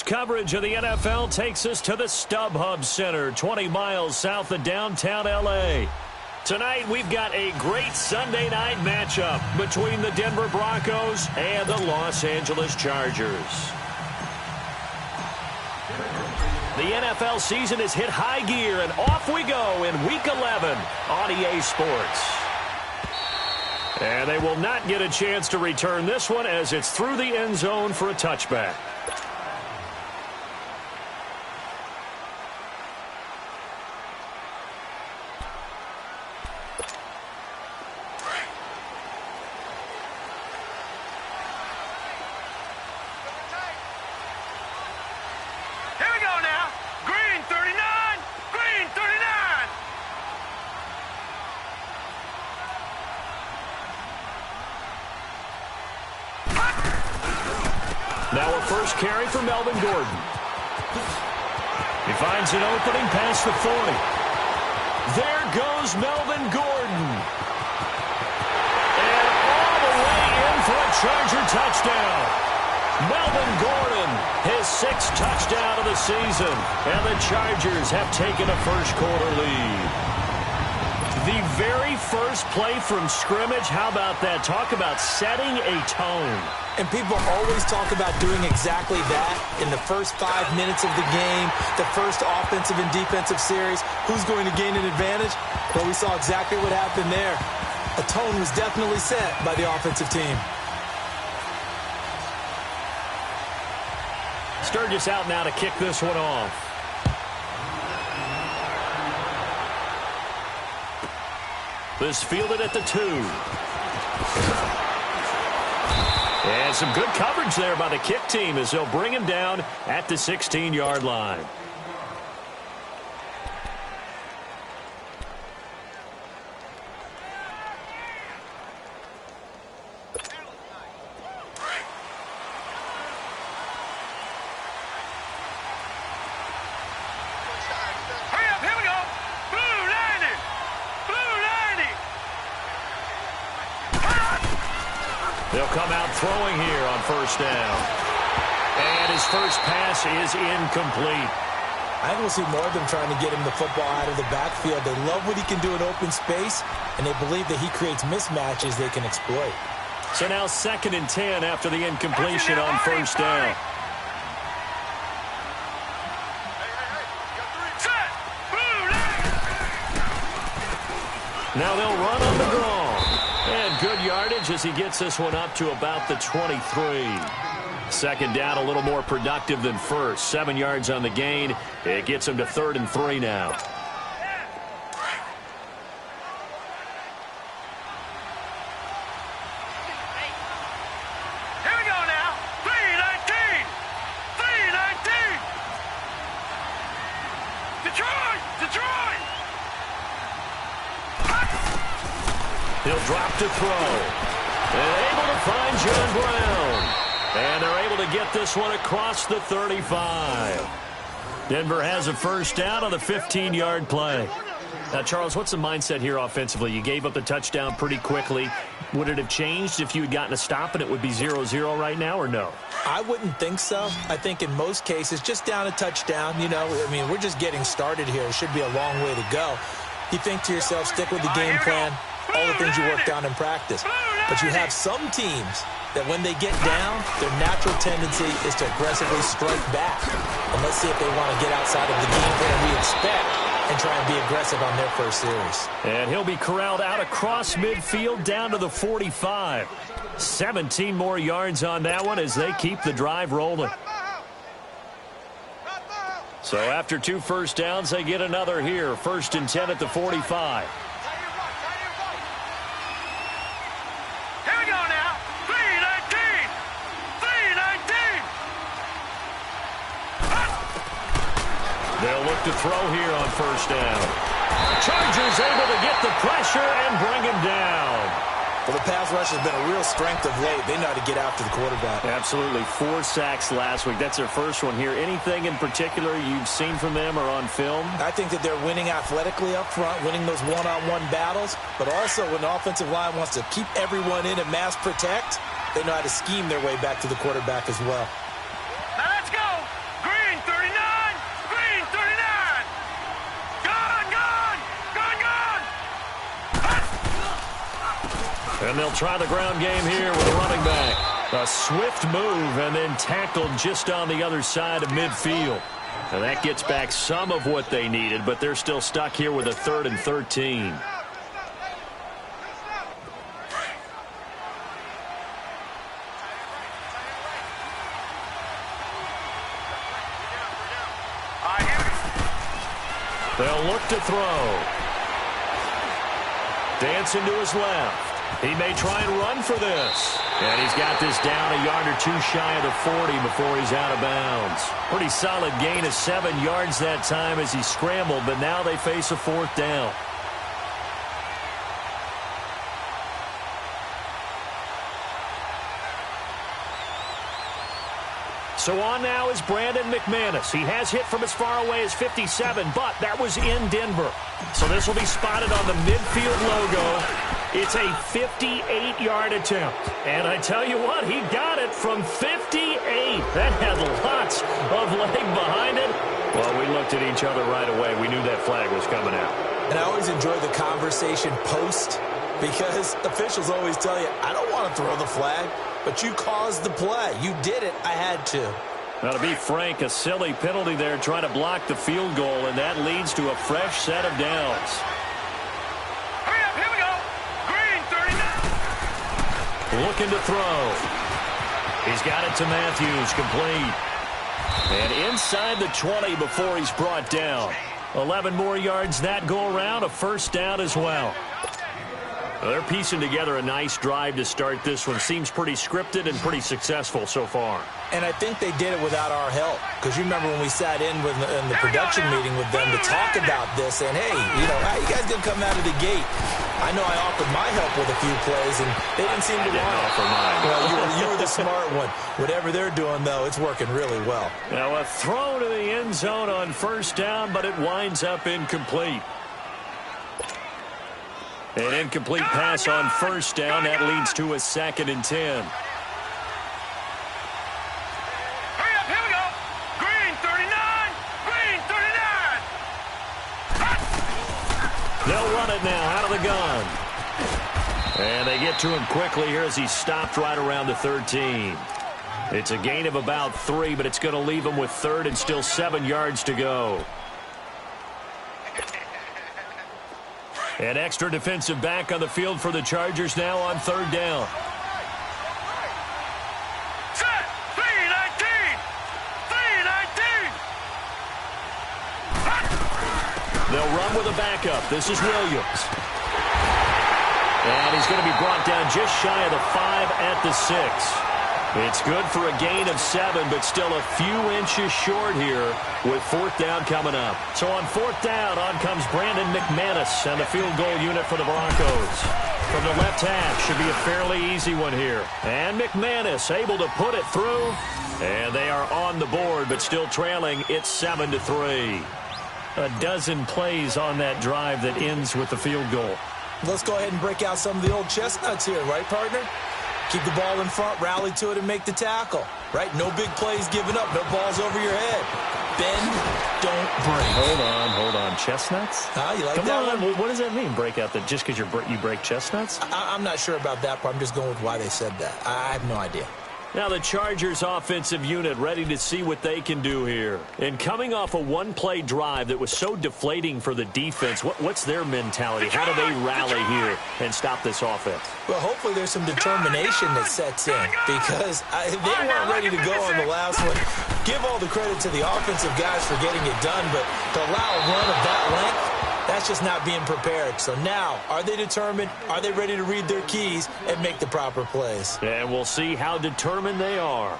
coverage of the NFL takes us to the StubHub Center, 20 miles south of downtown L.A. Tonight, we've got a great Sunday night matchup between the Denver Broncos and the Los Angeles Chargers. The NFL season has hit high gear, and off we go in Week 11 on EA Sports. And they will not get a chance to return this one as it's through the end zone for a touchback. Now a first carry for Melvin Gordon. He finds an opening past the 40. There goes Melvin Gordon. And all the way in for a Charger touchdown. Melvin Gordon, his 6th touchdown of the season. And the Chargers have taken a first-quarter lead. The very first play from scrimmage, how about that? Talk about setting a tone. And people always talk about doing exactly that in the first 5 minutes of the game, the first offensive and defensive series. Who's going to gain an advantage? Well, we saw exactly what happened there. A tone was definitely set by the offensive team. Sturgis out now to kick this one off. This fielded at the 2. And some good coverage there by the kick team as they'll bring him down at the 16-yard line. They'll come out throwing here on first down. And his first pass is incomplete. I think we'll see more of them trying to get him the football out of the backfield. They love what he can do in open space, and they believe that he creates mismatches they can exploit. So now 2nd and 10 after the incompletion on first down. Now they'll run on the draw. And good yardage as he gets this one up to about the 23. 2nd down, a little more productive than first. 7 yards on the gain. It gets him to 3rd and 3 now. Here we go now. 3-19. 3-19. Detroit. He'll drop to throw. And able to find John Brown. And they're able to get this one across the 35. Denver has a first down on the 15-yard play. Now, Charles, what's the mindset here offensively? You gave up the touchdown pretty quickly. Would it have changed if you had gotten a stop and it would be 0-0 right now, or no? I wouldn't think so. I think in most cases, just down a touchdown, you know, I mean, we're just getting started here. It should be a long way to go. You think to yourself, stick with the game plan, all the things you worked on in practice. But you have some teams that when they get down, their natural tendency is to aggressively strike back. And let's see if they want to get outside of the game plan we expect and try and be aggressive on their first series. And he'll be corralled out across midfield down to the 45. 17 more yards on that one as they keep the drive rolling. So after 2 first downs, they get another here. 1st and 10 at the 45. Here we go now. 3-19. 3-19. They'll look to throw here on first down. Chargers able to get the pressure and bring him down. Well, the pass rush has been a real strength of late. They know how to get after the quarterback. Absolutely. 4 sacks last week. That's their first one here. Anything in particular you've seen from them or on film? I think that they're winning athletically up front, winning those one-on-one battles, but also when the offensive line wants to keep everyone in and mass protect, they know how to scheme their way back to the quarterback as well. Now let's go. And they'll try the ground game here with a running back. A swift move and then tackled just on the other side of midfield. And that gets back some of what they needed, but they're still stuck here with a 3rd and 13. They'll look to throw. Dancing to his left. He may try and run for this. And he's got this down a yard or two shy of the 40 before he's out of bounds. Pretty solid gain of 7 yards that time as he scrambled, but now they face a 4th down. So on now is Brandon McManus. He has hit from as far away as 57, but that was in Denver. So this will be spotted on the midfield logo. It's a 58-yard attempt. And I tell you what, he got it from 58. That had lots of leg behind it. Well, we looked at each other right away. We knew that flag was coming out. And I always enjoy the conversation post because officials always tell you, I don't want to throw the flag. But you caused the play. You did it. I had to. Now, to be frank, a silly penalty there trying to block the field goal, and that leads to a fresh set of downs. Hurry up, here we go. Green, 39. Looking to throw. He's got it to Matthews, complete. And inside the 20 before he's brought down. 11 more yards that go around, a 1st down as well. Well, they're piecing together a nice drive to start this one. Seems pretty scripted and pretty successful so far. And I think they did it without our help. Because you remember when we sat in the production meeting with them to talk about this. And, hey, how you guys going to come out of the gate? I know I offered my help with a few plays, and they didn't seem to want it. Offer mine. Well, you were the smart one. Whatever they're doing, though, it's working really well. Now a throw to the end zone on 1st down, but it winds up incomplete. An incomplete pass on 1st down. That leads to a 2nd and 10. Hurry up, here we go. Green, 39. Green, 39. They'll run it now out of the gun. And they get to him quickly here as he's stopped right around the 13. It's a gain of about 3, but it's going to leave him with 3rd and still 7 yards to go. An extra defensive back on the field for the Chargers now on 3rd down. Set, 319. 319. They'll run with a backup. This is Williams. And he's going to be brought down just shy of the 5 at the 6. It's good for a gain of 7, but still a few inches short here with 4th down coming up. So on 4th down, on comes Brandon McManus and the field goal unit for the Broncos. From the left half, should be a fairly easy one here. And McManus able to put it through. And they are on the board, but still trailing. It's 7-3. A dozen plays on that drive that ends with the field goal. Let's go ahead and break out some of the old chestnuts here, right, partner? Keep the ball in front, rally to it, and make the tackle. Right? No big plays given up. No balls over your head. Bend, don't break. Hold on. Chestnuts? You like Come that on. one? What does that mean, break out? Just because you break chestnuts? I'm not sure about that part. I'm just going with why they said that. I have no idea. Now the Chargers offensive unit ready to see what they can do here. And coming off a one-play drive that was so deflating for the defense, what's their mentality? How do they rally here and stop this offense? Well, hopefully there's some determination that sets in because they weren't ready to go on the last one. Give all the credit to the offensive guys for getting it done, but to allow a run of that length, that's just not being prepared. So now, are they determined? Are they ready to read their keys and make the proper plays? And we'll see how determined they are.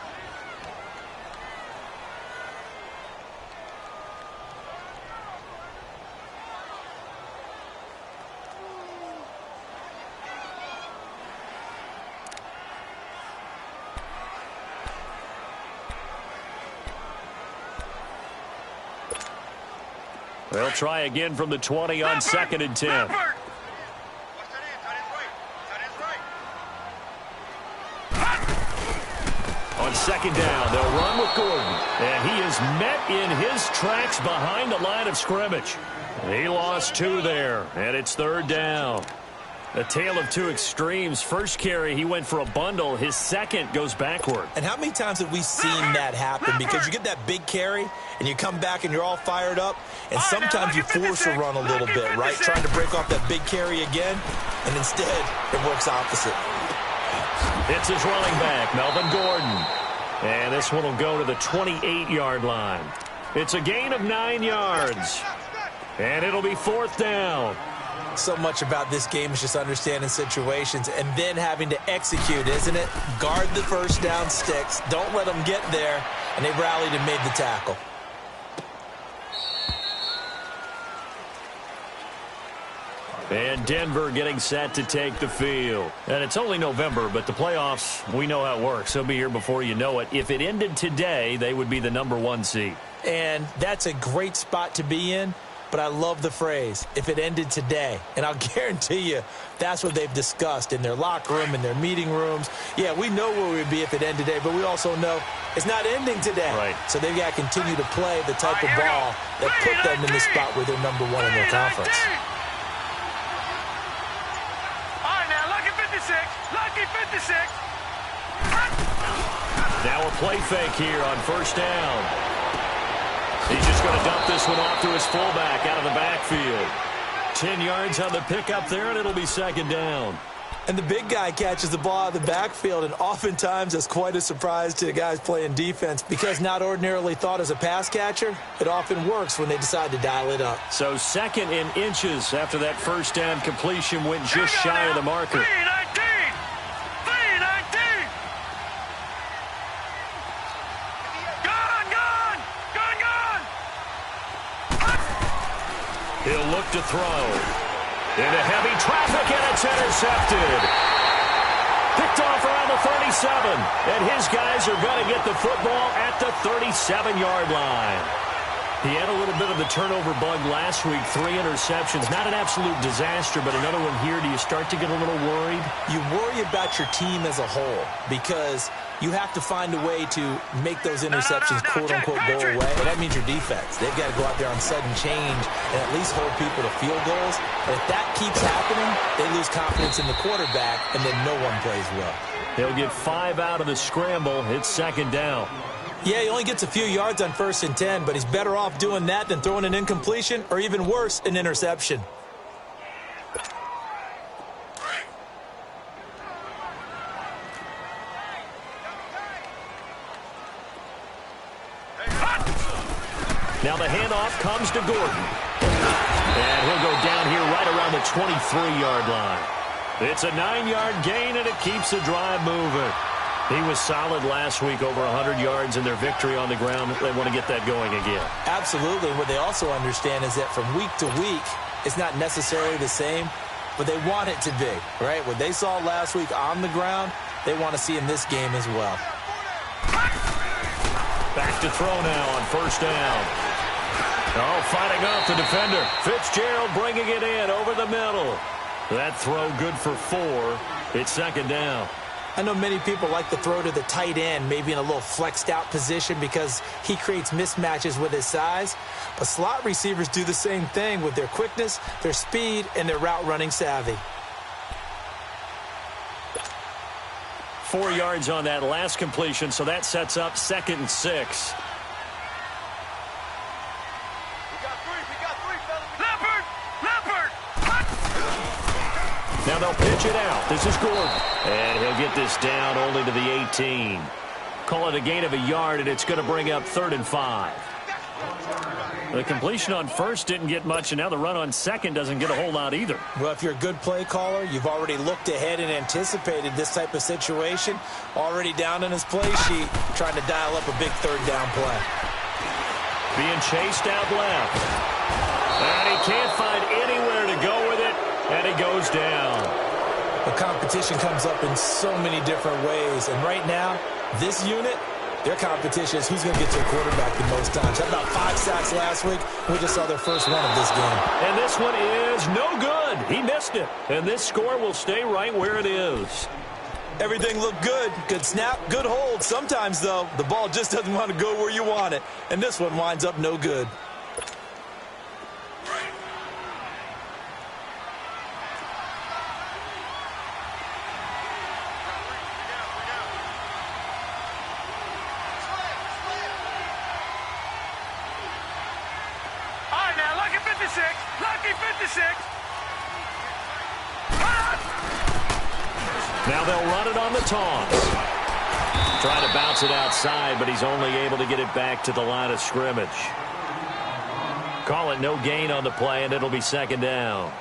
They'll try again from the 20 on 2nd and 10. On 2nd down, they'll run with Gordon. And he is met in his tracks behind the line of scrimmage. He lost 2 there, and it's 3rd down. A tale of two extremes. First carry, he went for a bundle. His second goes backward. And how many times have we seen that happen? Because you get that big carry, and you come back and you're all fired up, and sometimes you force a run a little bit, right? Trying to break off that big carry again, and instead it works opposite. It's his running back, Melvin Gordon. And this one will go to the 28-yard line. It's a gain of 9 yards. And it'll be 4th down. So much about this game is just understanding situations and then having to execute, isn't it? Guard the first down sticks. Don't let them get there. And they rallied and made the tackle. And Denver getting set to take the field. And it's only November, but the playoffs, we know how it works. They'll be here before you know it. If it ended today, they would be the #1 seed. And that's a great spot to be in. But I love the phrase, if it ended today. And I'll guarantee you that's what they've discussed in their locker room, in their meeting rooms. Yeah, we know where we'd be if it ended today, but we also know it's not ending today. Right. So they've got to continue to play the type of ball that put them in the spot where they're #1 in their conference. All right, now, lucky 56. Lucky 56. Now a play fake here on first down. He's just going to dump this one off to his fullback out of the backfield. 10 yards on the pickup there, and it'll be 2nd down. And the big guy catches the ball out of the backfield, and oftentimes that's quite a surprise to the guys playing defense because not ordinarily thought as a pass catcher, it often works when they decide to dial it up. So 2nd and inches after that first down completion went just shy of the marker. 319. 319. Gone. He'll look to throw. Into heavy traffic, and it's intercepted. Picked off around the 37. And his guys are going to get the football at the 37-yard line. He had a little bit of the turnover bug last week. 3 interceptions. Not an absolute disaster, but another one here. Do you start to get a little worried? You worry about your team as a whole because you have to find a way to make those interceptions, quote-unquote, go away. And that means your defense. They've got to go out there on sudden change and at least hold people to field goals. And if that keeps happening, they lose confidence in the quarterback, and then no one plays well. They'll get 5 out of the scramble. It's 2nd down. Yeah, he only gets a few yards on 1st and 10, but he's better off doing that than throwing an incompletion or even worse, an interception. Now the handoff comes to Gordon. And he'll go down here right around the 23-yard line. It's a 9-yard gain, and it keeps the drive moving. He was solid last week, over 100 yards in their victory on the ground. They want to get that going again. Absolutely. What they also understand is that from week to week, it's not necessarily the same, but they want it to be, right? What they saw last week on the ground, they want to see in this game as well. Back to throw now on first down. Oh, fighting off the defender. Fitzgerald bringing it in over the middle. That throw good for 4. It's 2nd down. I know many people like to throw to the tight end, maybe in a little flexed out position because he creates mismatches with his size. But slot receivers do the same thing with their quickness, their speed, and their route running savvy. 4 yards on that last completion, so that sets up 2nd and 6. Now they'll pitch it out. This is Gordon. And he'll get this down only to the 18. Call it a gain of a yard, and it's going to bring up 3rd and 5. The completion on first didn't get much, and now the run on second doesn't get a whole lot either. Well, if you're a good play caller, you've already looked ahead and anticipated this type of situation. Already down in his play sheet, trying to dial up a big 3rd down play. Being chased out left. And he can't find anywhere to go with it. And he goes down. The competition comes up in so many different ways. And right now, this unit, their competition is who's going to get to the quarterback the most times. Had about 5 sacks last week. We just saw their first one of this game. And this one is no good. He missed it. And this score will stay right where it is. Everything looked good. Good snap, good hold. Sometimes, though, the ball just doesn't want to go where you want it. And this one winds up no good. 56. Lucky 56. Now they'll run it on the taunts. Trying to bounce it outside, but he's only able to get it back to the line of scrimmage. Call it no gain on the play, and it'll be second down.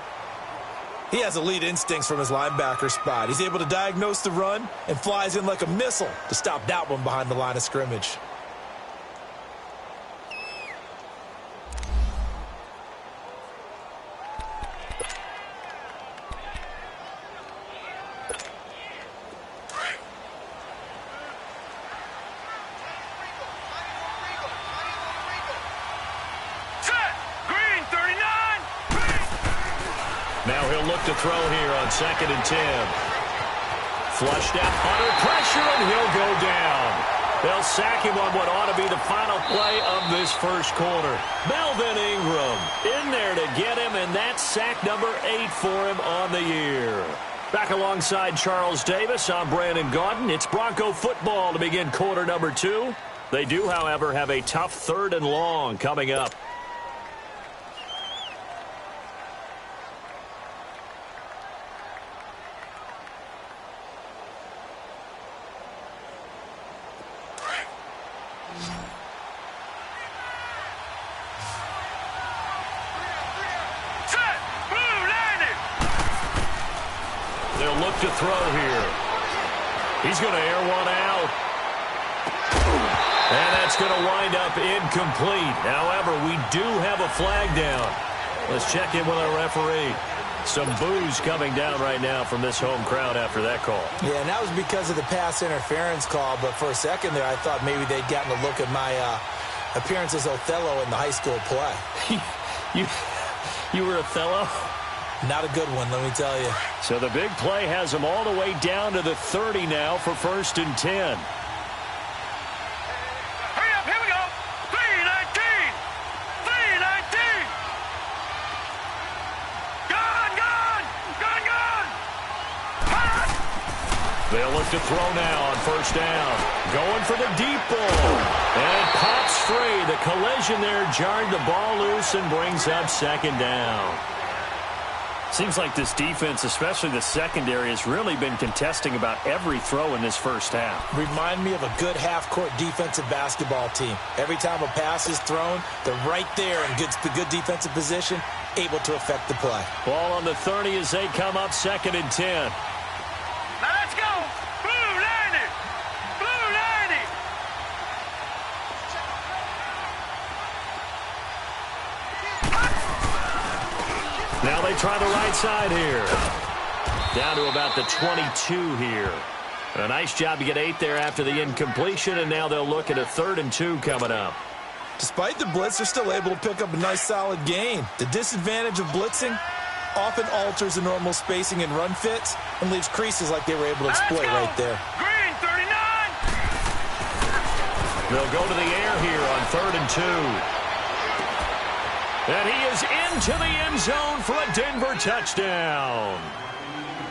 He has elite instincts from his linebacker spot. He's able to diagnose the run and flies in like a missile to stop that one behind the line of scrimmage. Now he'll look to throw here on 2nd and 10. Flushed out under pressure, and he'll go down. They'll sack him on what ought to be the final play of this first quarter. Melvin Ingram in there to get him, and that's sack number 8 for him on the year. Back alongside Charles Davis, I'm Brandon Gaudin. It's Bronco football to begin quarter number 2. They do, however, have a tough 3rd and long coming up. They'll look to throw here. He's going to air one out. And that's going to wind up incomplete. However, we do have a flag down. Let's check in with our referee. Some boos coming down right now from this home crowd after that call. Yeah, and that was because of the pass interference call. But for a second there, I thought maybe they'd gotten a look at my appearance as Othello in the high school play. You were Othello? Not a good one, let me tell you. So the big play has them all the way down to the 30 now for 1st and 10. Hurry up, here we go. 3-19. 3-19. Gone. They'll look to throw now on 1st down. Going for the deep ball. And it pops free. The collision there jarred the ball loose and brings up 2nd down. Seems like this defense, especially the secondary, has really been contesting about every throw in this first half. Remind me of a good half-court defensive basketball team. Every time a pass is thrown, they're right there in good defensive position, able to affect the play. Ball on the 30 as they come up 2nd and 10. Now let's go. Blue 90. Blue 90. Now they try the right side here. Down to about the 22 here. A nice job to get 8 there after the incompletion, and now they'll look at a 3rd and 2 coming up. Despite the blitz, they're still able to pick up a nice solid gain. The disadvantage of blitzing often alters the normal spacing and run fits and leaves creases like they were able to exploit right there. Green 39. They'll go to the air here on 3rd and 2. And he is into the end zone for a Denver touchdown.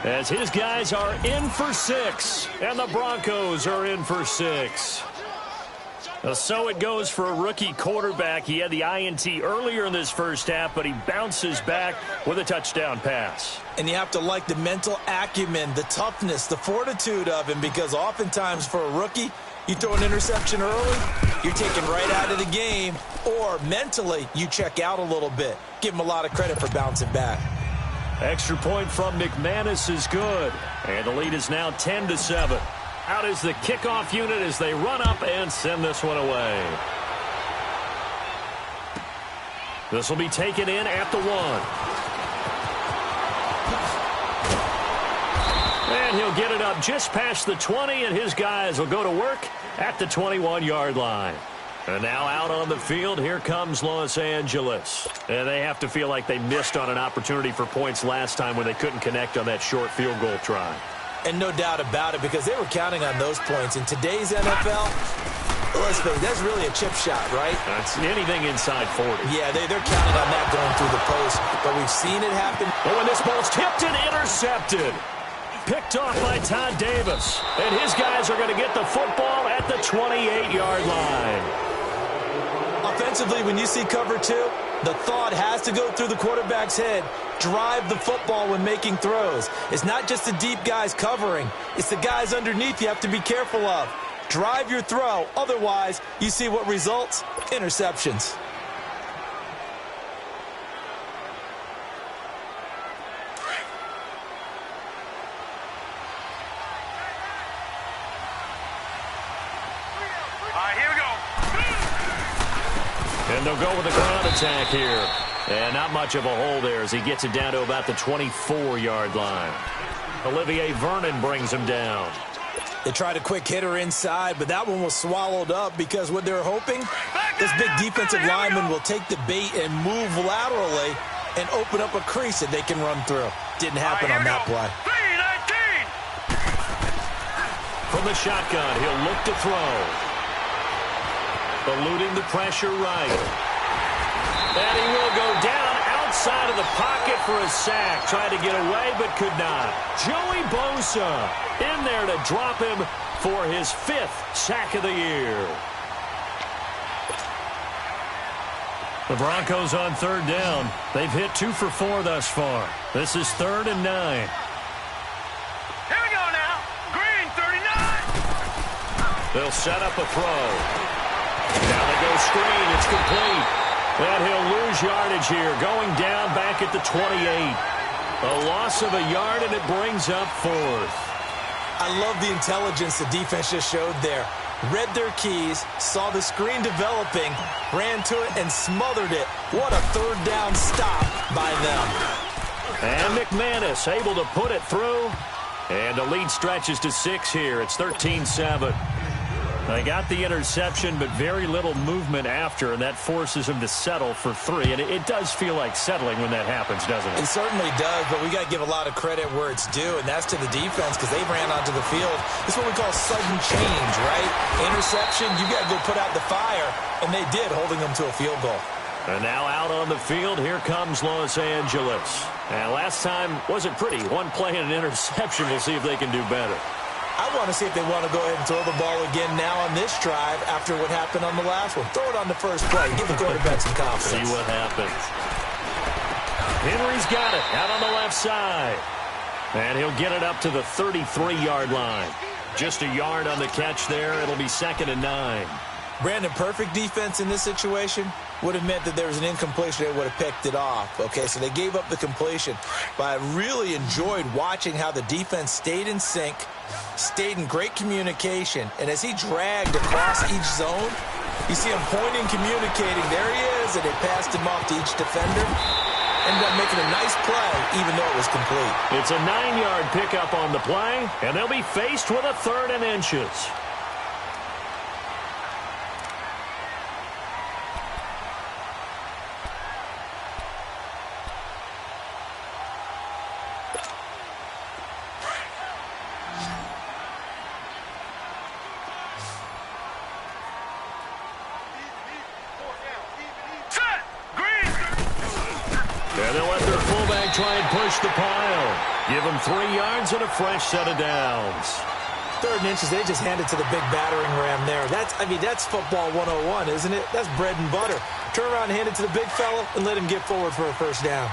As his guys are in for 6, and the Broncos are in for 6. So it goes for a rookie quarterback. He had the INT earlier in this first half, but he bounces back with a touchdown pass. And you have to like the mental acumen, the toughness, the fortitude of him, because oftentimes for a rookie, you throw an interception early, you're taken right out of the game, or mentally you check out a little bit. Give him a lot of credit for bouncing back. Extra point from McManus is good, and the lead is now 10-7. Out is the kickoff unit as they run up and send this one away. This will be taken in at the 1. And he'll get it up just past the 20, and his guys will go to work at the 21-yard line. And now out on the field, here comes Los Angeles. And they have to feel like they missed on an opportunity for points last time when they couldn't connect on that short field goal try. And no doubt about it, because they were counting on those points. In today's NFL, let's face it, that's really a chip shot, right? That's anything inside 40. Yeah, they're counting on that going through the post. But we've seen it happen. Oh, and this ball's tipped and intercepted. Picked off by Todd Davis. And his guys are going to get the football at the 28-yard line. Offensively, when you see cover 2, The thought has to go through the quarterback's head. Drive the football when making throws. It's not just the deep guys covering. It's the guys underneath you have to be careful of. Drive your throw. Otherwise, you see what results? Interceptions. And they'll go with a ground attack here. And not much of a hole there as he gets it down to about the 24-yard line. Olivier Vernon brings him down. They tried a quick hitter inside, but that one was swallowed up because what they're hoping, this big defensive lineman will take the bait and move laterally and open up a crease that they can run through. Didn't happen on that play. From the shotgun, he'll look to throw. Eluding the pressure right. And he will go down outside of the pocket for a sack. Tried to get away, but could not. Joey Bosa in there to drop him for his 5th sack of the year. The Broncos on 3rd down. They've hit 2 for 4 thus far. This is 3rd and 9. Here we go now. Green, 39. They'll set up a throw. Now they go screen. It's complete. And he'll lose yardage here. Going down back at the 28. A loss of a yard, and it brings up 4th. I love the intelligence the defense just showed there. Read their keys, saw the screen developing, ran to it, and smothered it. What a 3rd down stop by them. And McManus able to put it through. And the lead stretches to 6 here. It's 13-7. They got the interception, but very little movement after, and that forces him to settle for 3. And it does feel like settling when that happens, doesn't it? It certainly does, but we got to give a lot of credit where it's due, and that's to the defense because they ran onto the field. It's what we call sudden change, right? Interception, you got to go put out the fire, and they did, holding them to a field goal. And now out on the field, here comes Los Angeles. And last time wasn't pretty. One play and an interception. We'll see if they can do better. I want to see if they want to go ahead and throw the ball again now on this drive after what happened on the last one. Throw it on the first play. Give the quarterback some confidence. See what happens. Henry's got it out on the left side. And he'll get it up to the 33-yard line. Just a yard on the catch there. It'll be 2nd and 9. Brandon, perfect defense in this situation would have meant that there was an incompletion. They would have picked it off. Okay, so they gave up the completion. But I really enjoyed watching how the defense stayed in sync, stayed in great communication. And as he dragged across each zone, you see him pointing, communicating. There he is, and they passed him off to each defender. Ended up making a nice play, even though it was complete. It's a 9-yard pickup on the play, and they'll be faced with a 3rd and inches. Try and push the pile. Give them 3 yards and a fresh set of downs. 3rd and inches, they just handed to the big battering ram there. That's football 101, isn't it? That's bread and butter. Turn around and hand it to the big fella and let him get forward for a first down.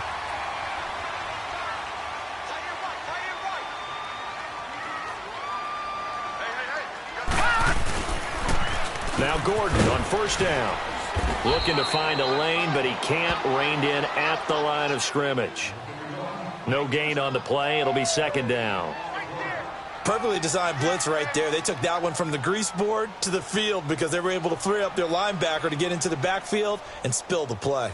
Now Gordon on 1st down. Looking to find a lane, but he can't. Reined in at the line of scrimmage. No gain on the play. It'll be 2nd down. Perfectly designed blitz right there. They took that one from the grease board to the field because they were able to free up their linebacker to get into the backfield and spill the play.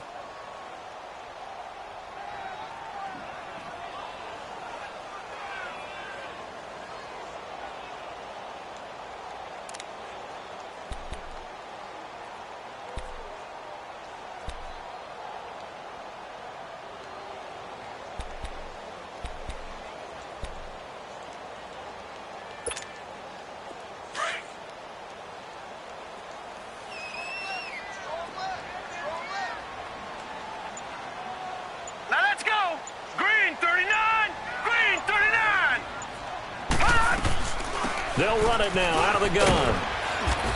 They'll run it now out of the gun.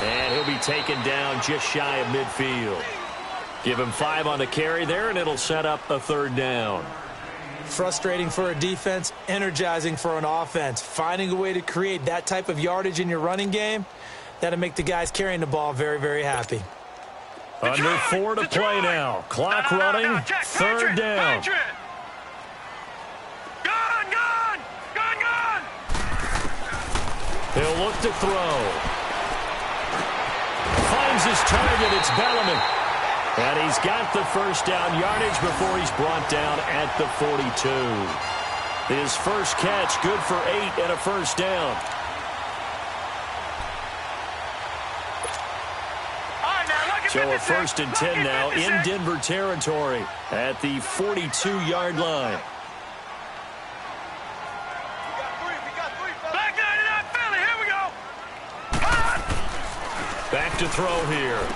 And he'll be taken down just shy of midfield. Give him 5 on the carry there, and it'll set up a 3rd down. Frustrating for a defense, energizing for an offense. Finding a way to create that type of yardage in your running game, that'll make the guys carrying the ball very, very happy. Under 4 to play now. Clock running, 3rd down. Gun! He'll look to throw. Finds his target. It's Bellamy. And he's got the 1st down yardage before he's brought down at the 42. His first catch, good for 8 and a 1st down. So a 1st and 10 now in Denver territory at the 42-yard line. Back to throw here.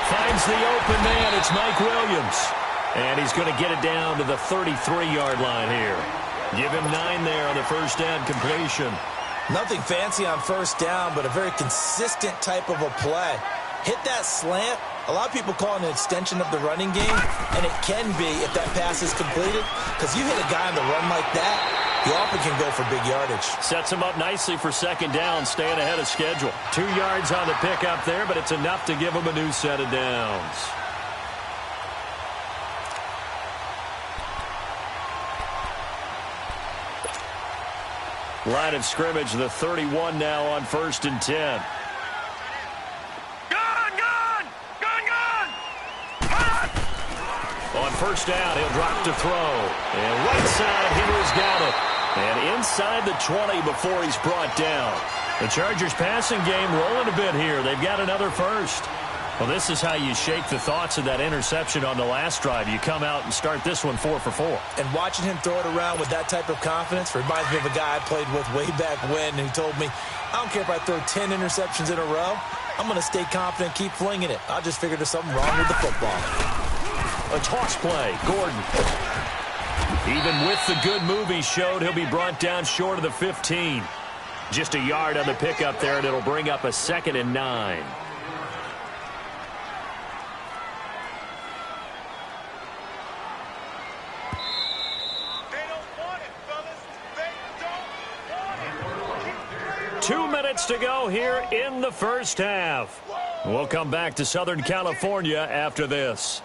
Finds the open man. It's Mike Williams. And he's going to get it down to the 33-yard line here. Give him 9 there on the 1st down completion. Nothing fancy on 1st down, but a very consistent type of a play. Hit that slant. A lot of people call it an extension of the running game, and it can be if that pass is completed, because you hit a guy on the run like that, you often can go for big yardage. Sets him up nicely for 2nd down, staying ahead of schedule. 2 yards on the pickup there, but it's enough to give him a new set of downs. Line of scrimmage, the 31 now on 1st and 10. On 1st down, he'll drop to throw. And right side, Hitler's got it. And inside the 20 before he's brought down. The Chargers passing game rolling a bit here. They've got another 1st. Well, this is how you shake the thoughts of that interception on the last drive. You come out and start this one 4 for 4. And watching him throw it around with that type of confidence reminds me of a guy I played with way back when who told me, I don't care if I throw 10 interceptions in a row. I'm going to stay confident, keep flinging it. I just figured there's something wrong with the football. A toss play, Gordon. Even with the good move he showed, he'll be brought down short of the 15. Just a yard on the pickup there, and it'll bring up a 2nd and 9. They don't want it, fellas. They don't want it. 2 minutes to go here in the 1st half. We'll come back to Southern California after this.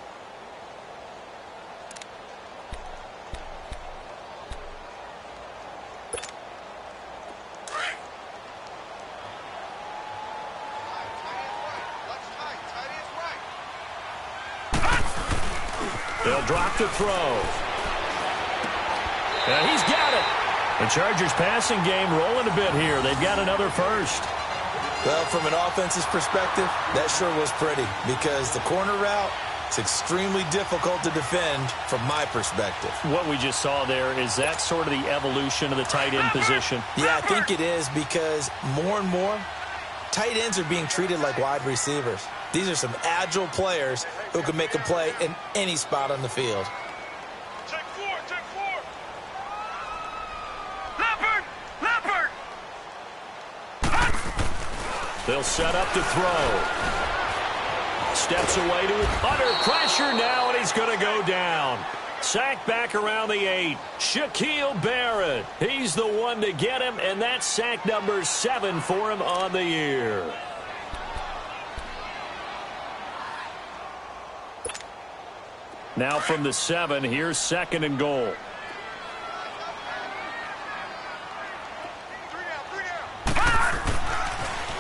They'll drop to throw. And he's got it. The Chargers passing game rolling a bit here. They've got another 1st. Well, from an offense's perspective, that sure was pretty because the corner route, it's extremely difficult to defend from my perspective. What we just saw there, is that sort of the evolution of the tight end position? Yeah, I think it is because more and more, tight ends are being treated like wide receivers. These are some agile players who can make a play in any spot on the field. Check 4. Leopard. They'll set up to throw. Steps away to it. Under pressure now, and he's going to go down. Sacked back around the 8. Shaquille Barrett. He's the one to get him, and that's sack number 7 for him on the year. Now from the 7, here's 2nd and goal.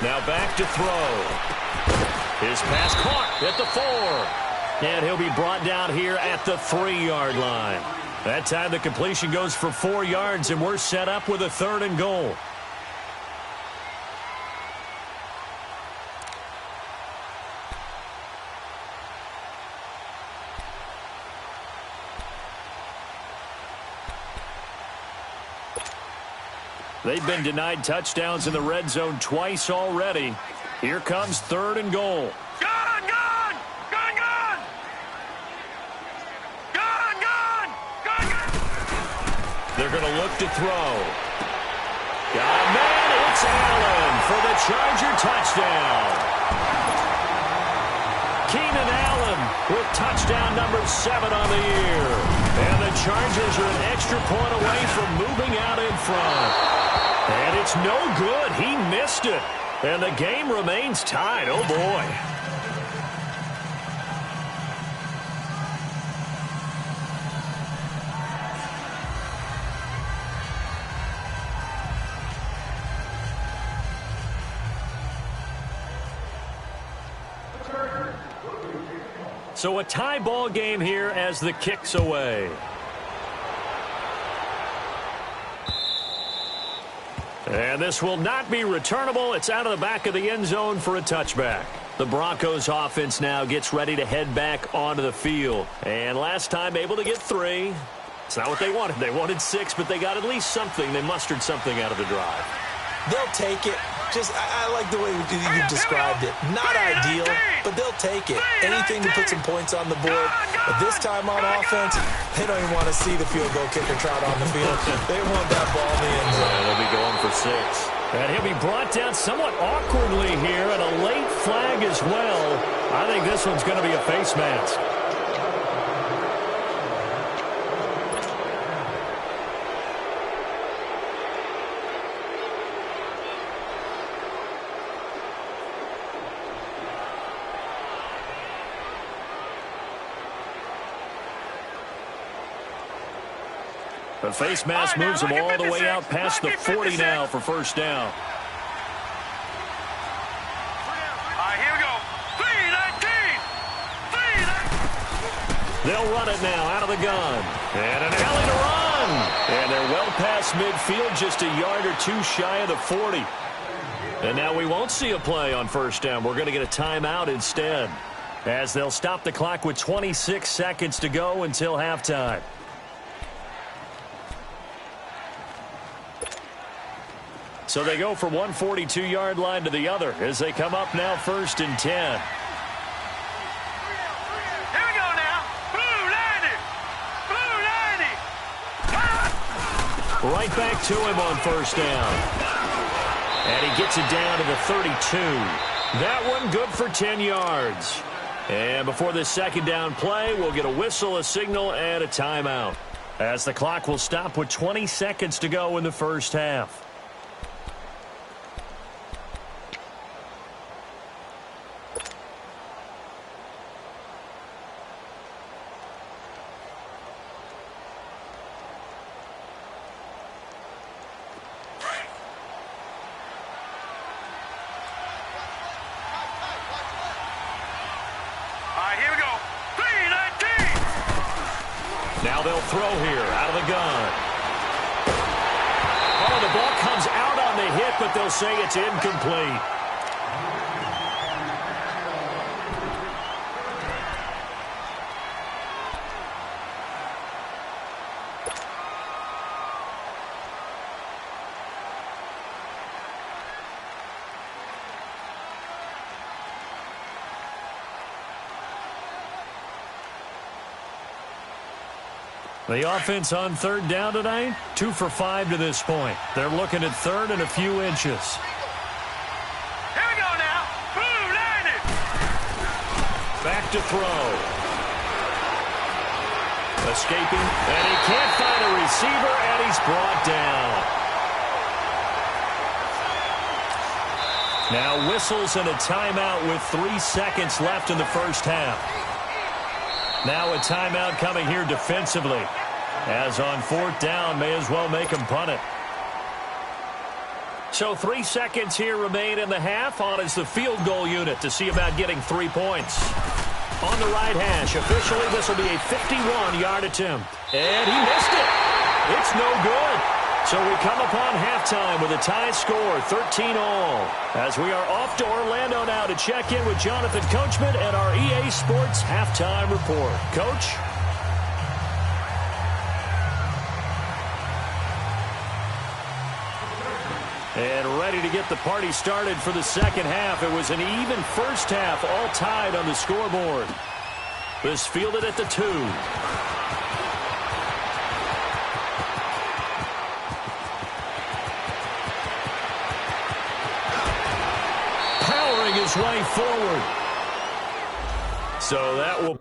Now back to throw. His pass caught at the 4. And he'll be brought down here at the 3-yard line. That time the completion goes for 4 yards, and we're set up with a 3rd and goal. They've been denied touchdowns in the red zone twice already. Here comes 3rd and goal. Gun! They're going to look to throw. Got a man. It's Allen for the Charger touchdown. Keenan Allen with touchdown number 7 on the year. And the Chargers are an extra point away from moving out in front. And it's no good. He missed it. And the game remains tied. Oh, boy. So a tie ball game here as the kick's away. And this will not be returnable. It's out of the back of the end zone for a touchback. The Broncos offense now gets ready to head back onto the field. And last time able to get 3. It's not what they wanted. They wanted 6, but they got at least something. They mustered something out of the drive. They'll take it. I like the way you described it. Not ideal, but they'll take it. Anything to put some points on the board. But this time on offense, they don't even want to see the field goal kicker trot on the field. They want that ball in the end zone. Yeah, they'll be going for 6. And he'll be brought down somewhat awkwardly here, and a late flag as well. I think this one's going to be a face mask. The face mask moves him all the way out past the 40 now for first down. Here we go. 3-19. They'll run it now out of the gun. And an alley to run. And they're well past midfield, just a yard or 2 shy of the 40. And now we won't see a play on first down. We're going to get a timeout instead, as they'll stop the clock with 26 seconds to go until halftime. So they go from one 42-yard line to the other as they come up now 1st and 10. Here we go now. Blue 90. Blue 90. Right back to him on first down. And he gets it down to the 32. That one good for 10 yards. And before this second down play, we'll get a whistle, a signal, and a timeout, as the clock will stop with 20 seconds to go in the first half. Here we go. 3-19. Now they'll throw here out of the gun. Oh, the ball comes out on the hit, but they'll say it's incomplete. The offense on third down tonight, 2 for 5 to this point. They're looking at third and a few inches. Here we go now. Blue 90. Back to throw. Escaping, and he can't find a receiver, and he's brought down. Now whistles and a timeout with 3 seconds left in the first half. Now a timeout coming here defensively, as on 4th down, may as well make him punt it. So 3 seconds here remain in the half. On is the field goal unit to see about getting 3 points. On the right hash, officially this will be a 51-yard attempt. And he missed it. It's no good. So we come upon halftime with a tie score, 13-all. As we are off to Orlando now to check in with Jonathan Coachman and our EA Sports halftime report. Coach? And ready to get the party started for the second half. It was an even first half, all tied on the scoreboard. This fielded at the 2. Powering his way forward. So that will...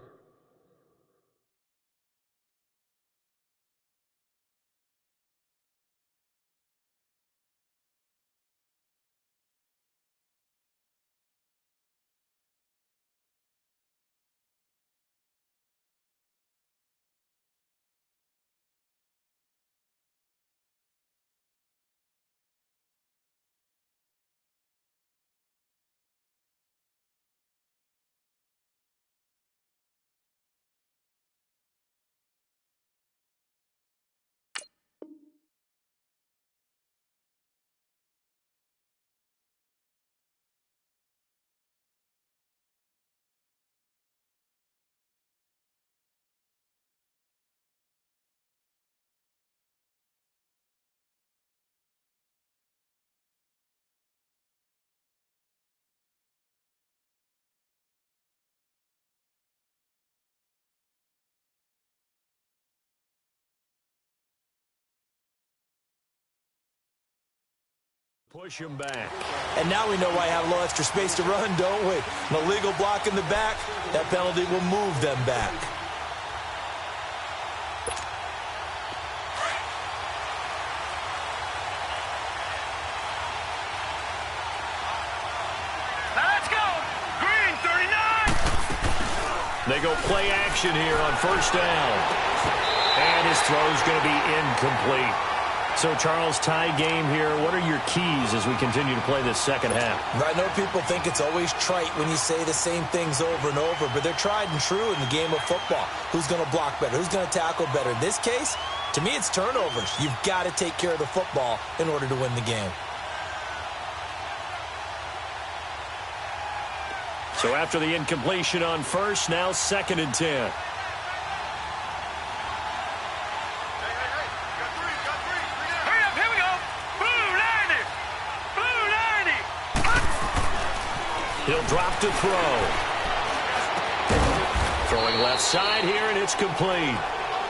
Push him back. And now we know why I have a little extra space to run, don't we? An illegal block in the back, that penalty will move them back. Let's go. Green, 39. They go play action here on first down. And his throw's going to be incomplete. So, Charles, tie game here. What are your keys as we continue to play this second half? I know people think it's always trite when you say the same things over and over, but they're tried and true in the game of football. Who's going to block better? Who's going to tackle better? In this case, to me, it's turnovers. You've got to take care of the football in order to win the game. So after the incompletion on first, now 2nd and 10. He'll drop to throw. Throwing left side here, and it's complete.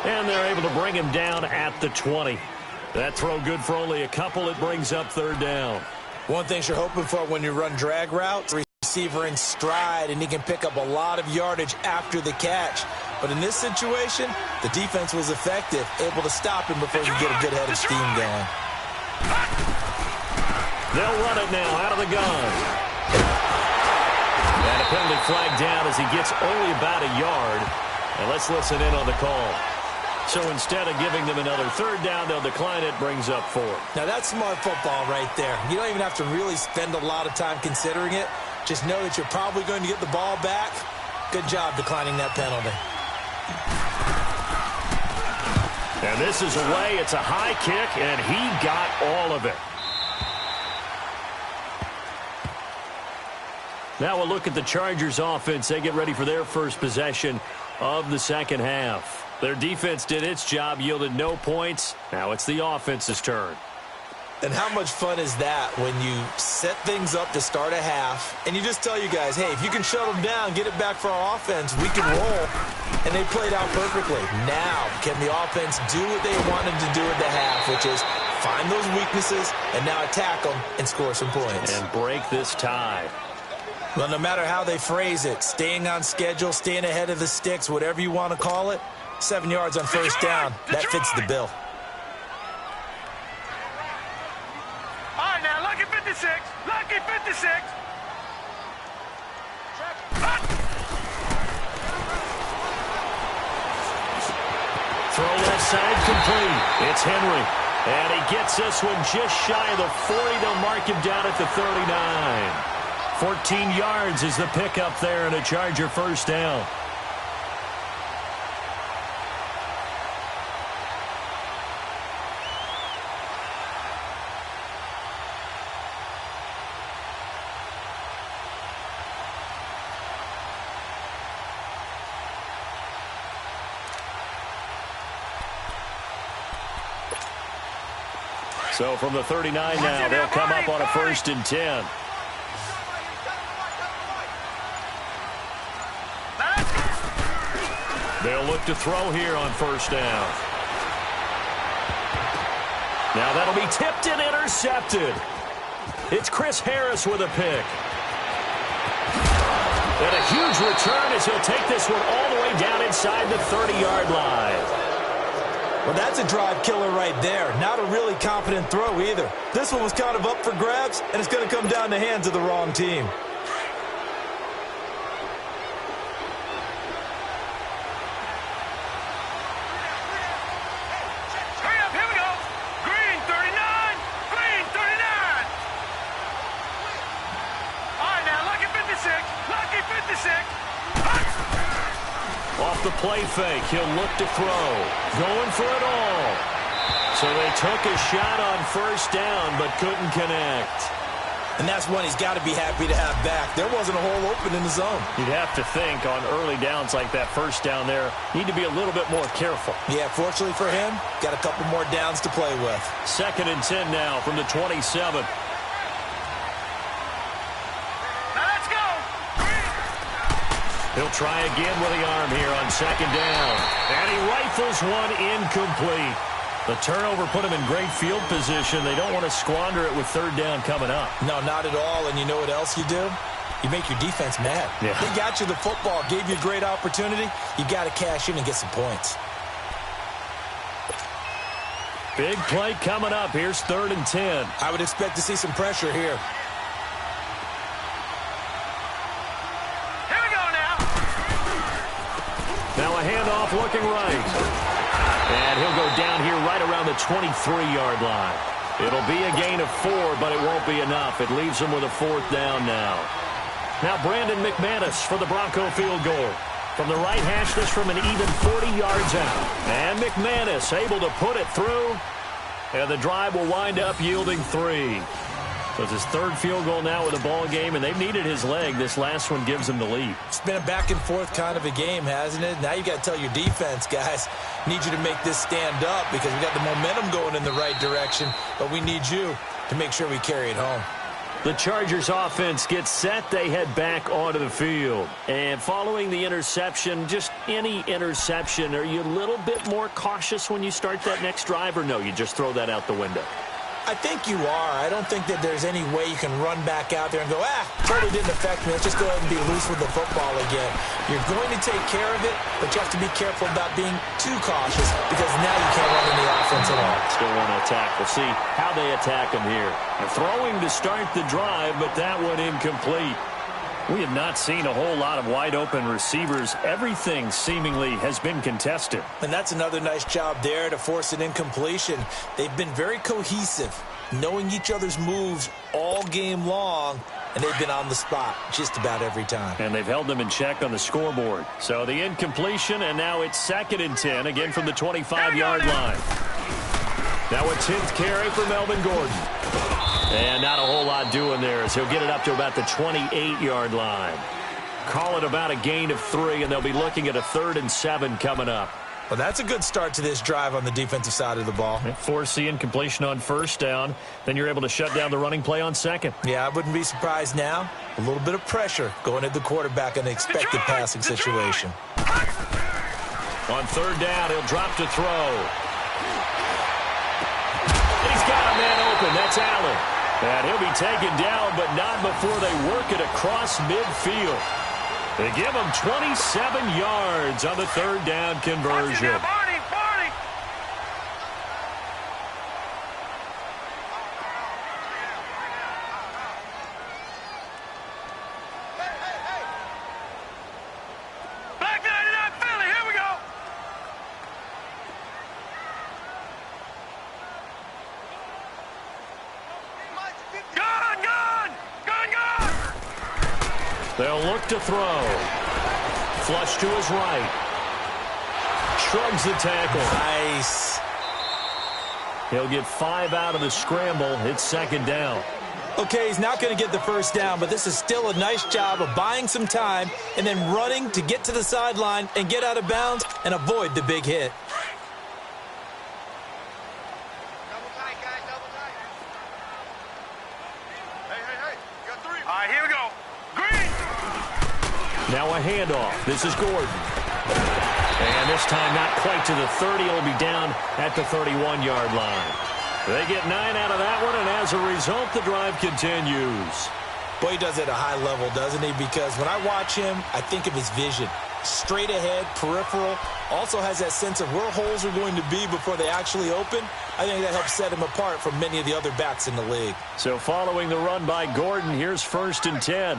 And they're able to bring him down at the 20. That throw good for only a couple. It brings up 3rd down. One thing you're hoping for when you run drag routes, receiver in stride, and he can pick up a lot of yardage after the catch. But in this situation, the defense was effective, able to stop him before he could get a good head of steam going. They'll run it now out of the gun. And a penalty flag down as he gets only about a yard. And let's listen in on the call. So instead of giving them another 3rd down, they'll decline it, brings up 4. Now that's smart football right there. You don't even have to really spend a lot of time considering it. Just know that you're probably going to get the ball back. Good job declining that penalty. And this is away. It's a high kick, and he got all of it. Now we'll look at the Chargers offense. They get ready for their first possession of the second half. Their defense did its job, yielded no points. Now it's the offense's turn. And how much fun is that when you set things up to start a half and you just tell you guys, hey, if you can shut them down, get it back for our offense, we can roll. And they played out perfectly. Now, can the offense do what they wanted to do at the half, which is find those weaknesses and now attack them and score some points. And break this tie. Well, no matter how they phrase it, staying on schedule, staying ahead of the sticks, whatever you want to call it, 7 yards on first down, that fits the bill. All right, now, lucky 56. Lucky 56. Throw left side complete. It's Henry. And he gets this one just shy of the 40. They'll mark him down at the 39. 14 yards is the pickup there and a Charger first down. So from the 39 now, they'll come up on a 1st and 10. They'll look to throw here on first down. Now that'll be tipped and intercepted. It's Chris Harris with a pick. And a huge his return as he'll take this one all the way down inside the 30-yard line. Well, that's a drive killer right there. Not a really confident throw either. This one was kind of up for grabs, and it's going to come down the hands of the wrong team. Hurry up, here we go. Green 39, green 39. All right, now, lucky 56, lucky 56. Off the play fake, he'll look to throw. Going for it all. So they took a shot on first down, but couldn't connect. And that's one he's got to be happy to have back. There wasn't a hole open in the zone. You'd have to think on early downs like that first down there, need to be a little bit more careful. Yeah, fortunately for him, got a couple more downs to play with. 2nd and 10 now from the 27. He'll try again with the arm here on 2nd down. And he rifles one incomplete. The turnover put him in great field position. They don't want to squander it with 3rd down coming up. No, not at all. And you know what else you do? You make your defense mad. Yeah. They got you the football, gave you a great opportunity. You got to cash in and get some points. Big play coming up. Here's 3rd and 10. I would expect to see some pressure here. Now a handoff looking right. And he'll go down here right around the 23-yard line. It'll be a gain of 4, but it won't be enough. It leaves him with a 4th down now. Now Brandon McManus for the Bronco field goal. From the right hash, this from an even 40 yards out. And McManus able to put it through. And the drive will wind up yielding 3. So it's his 3rd field goal now with a ball game, and they've needed his leg. This last one gives him the lead. It's been a back-and-forth kind of a game, hasn't it? Now you got to tell your defense, guys, need you to make this stand up because we got the momentum going in the right direction, but we need you to make sure we carry it home. The Chargers offense gets set. They head back onto the field. And following the interception, just any interception, are you a little bit more cautious when you start that next drive, or no, you just throw that out the window? I think you are. I don't think that there's any way you can run back out there and go, totally didn't affect me. Let's just go ahead and be loose with the football again. You're going to take care of it, but you have to be careful about being too cautious because now you can't run any offense at all. Still want to attack. We'll see how they attack him here. They're throwing to start the drive, but that one incomplete. We have not seen a whole lot of wide-open receivers. Everything seemingly has been contested. And that's another nice job there to force an incompletion. They've been very cohesive, knowing each other's moves all game long, and they've been on the spot just about every time. And they've held them in check on the scoreboard. So the incompletion, and now it's 2nd and 10, again from the 25-yard line. Now a 10th carry for Melvin Gordon. And not a whole lot doing there as he'll get it up to about the 28-yard line. Call it about a gain of 3, and they'll be looking at a 3rd and 7 coming up. Well, that's a good start to this drive on the defensive side of the ball. Force the incompletion on 1st down. Then you're able to shut down the running play on 2nd. Yeah, I wouldn't be surprised now. A little bit of pressure going at the quarterback in an expected passing situation. On 3rd down, he'll drop to throw. And he's got a man open. That's Allen. And he'll be taken down, but not before they work it across midfield. They give him 27 yards on the 3rd down conversion. They'll look to throw. Flush to his right. Shrugs the tackle. Nice. He'll get 5 out of the scramble. It's 2nd down. Okay, he's not going to get the 1st down, but this is still a nice job of buying some time and then running to get to the sideline and get out of bounds and avoid the big hit. Double tight, guys, double tight. Hey, you got 3. All right, here we go. Green. Now a handoff. This is Gordon. And this time not quite to the 30. It'll be down at the 31-yard line. They get 9 out of that one, and as a result, the drive continues. Boy, he does it at a high level, doesn't he? Because when I watch him, I think of his vision. Straight ahead, peripheral, also has that sense of where holes are going to be before they actually open. I think that helps set him apart from many of the other backs in the league. So following the run by Gordon, here's 1st and 10.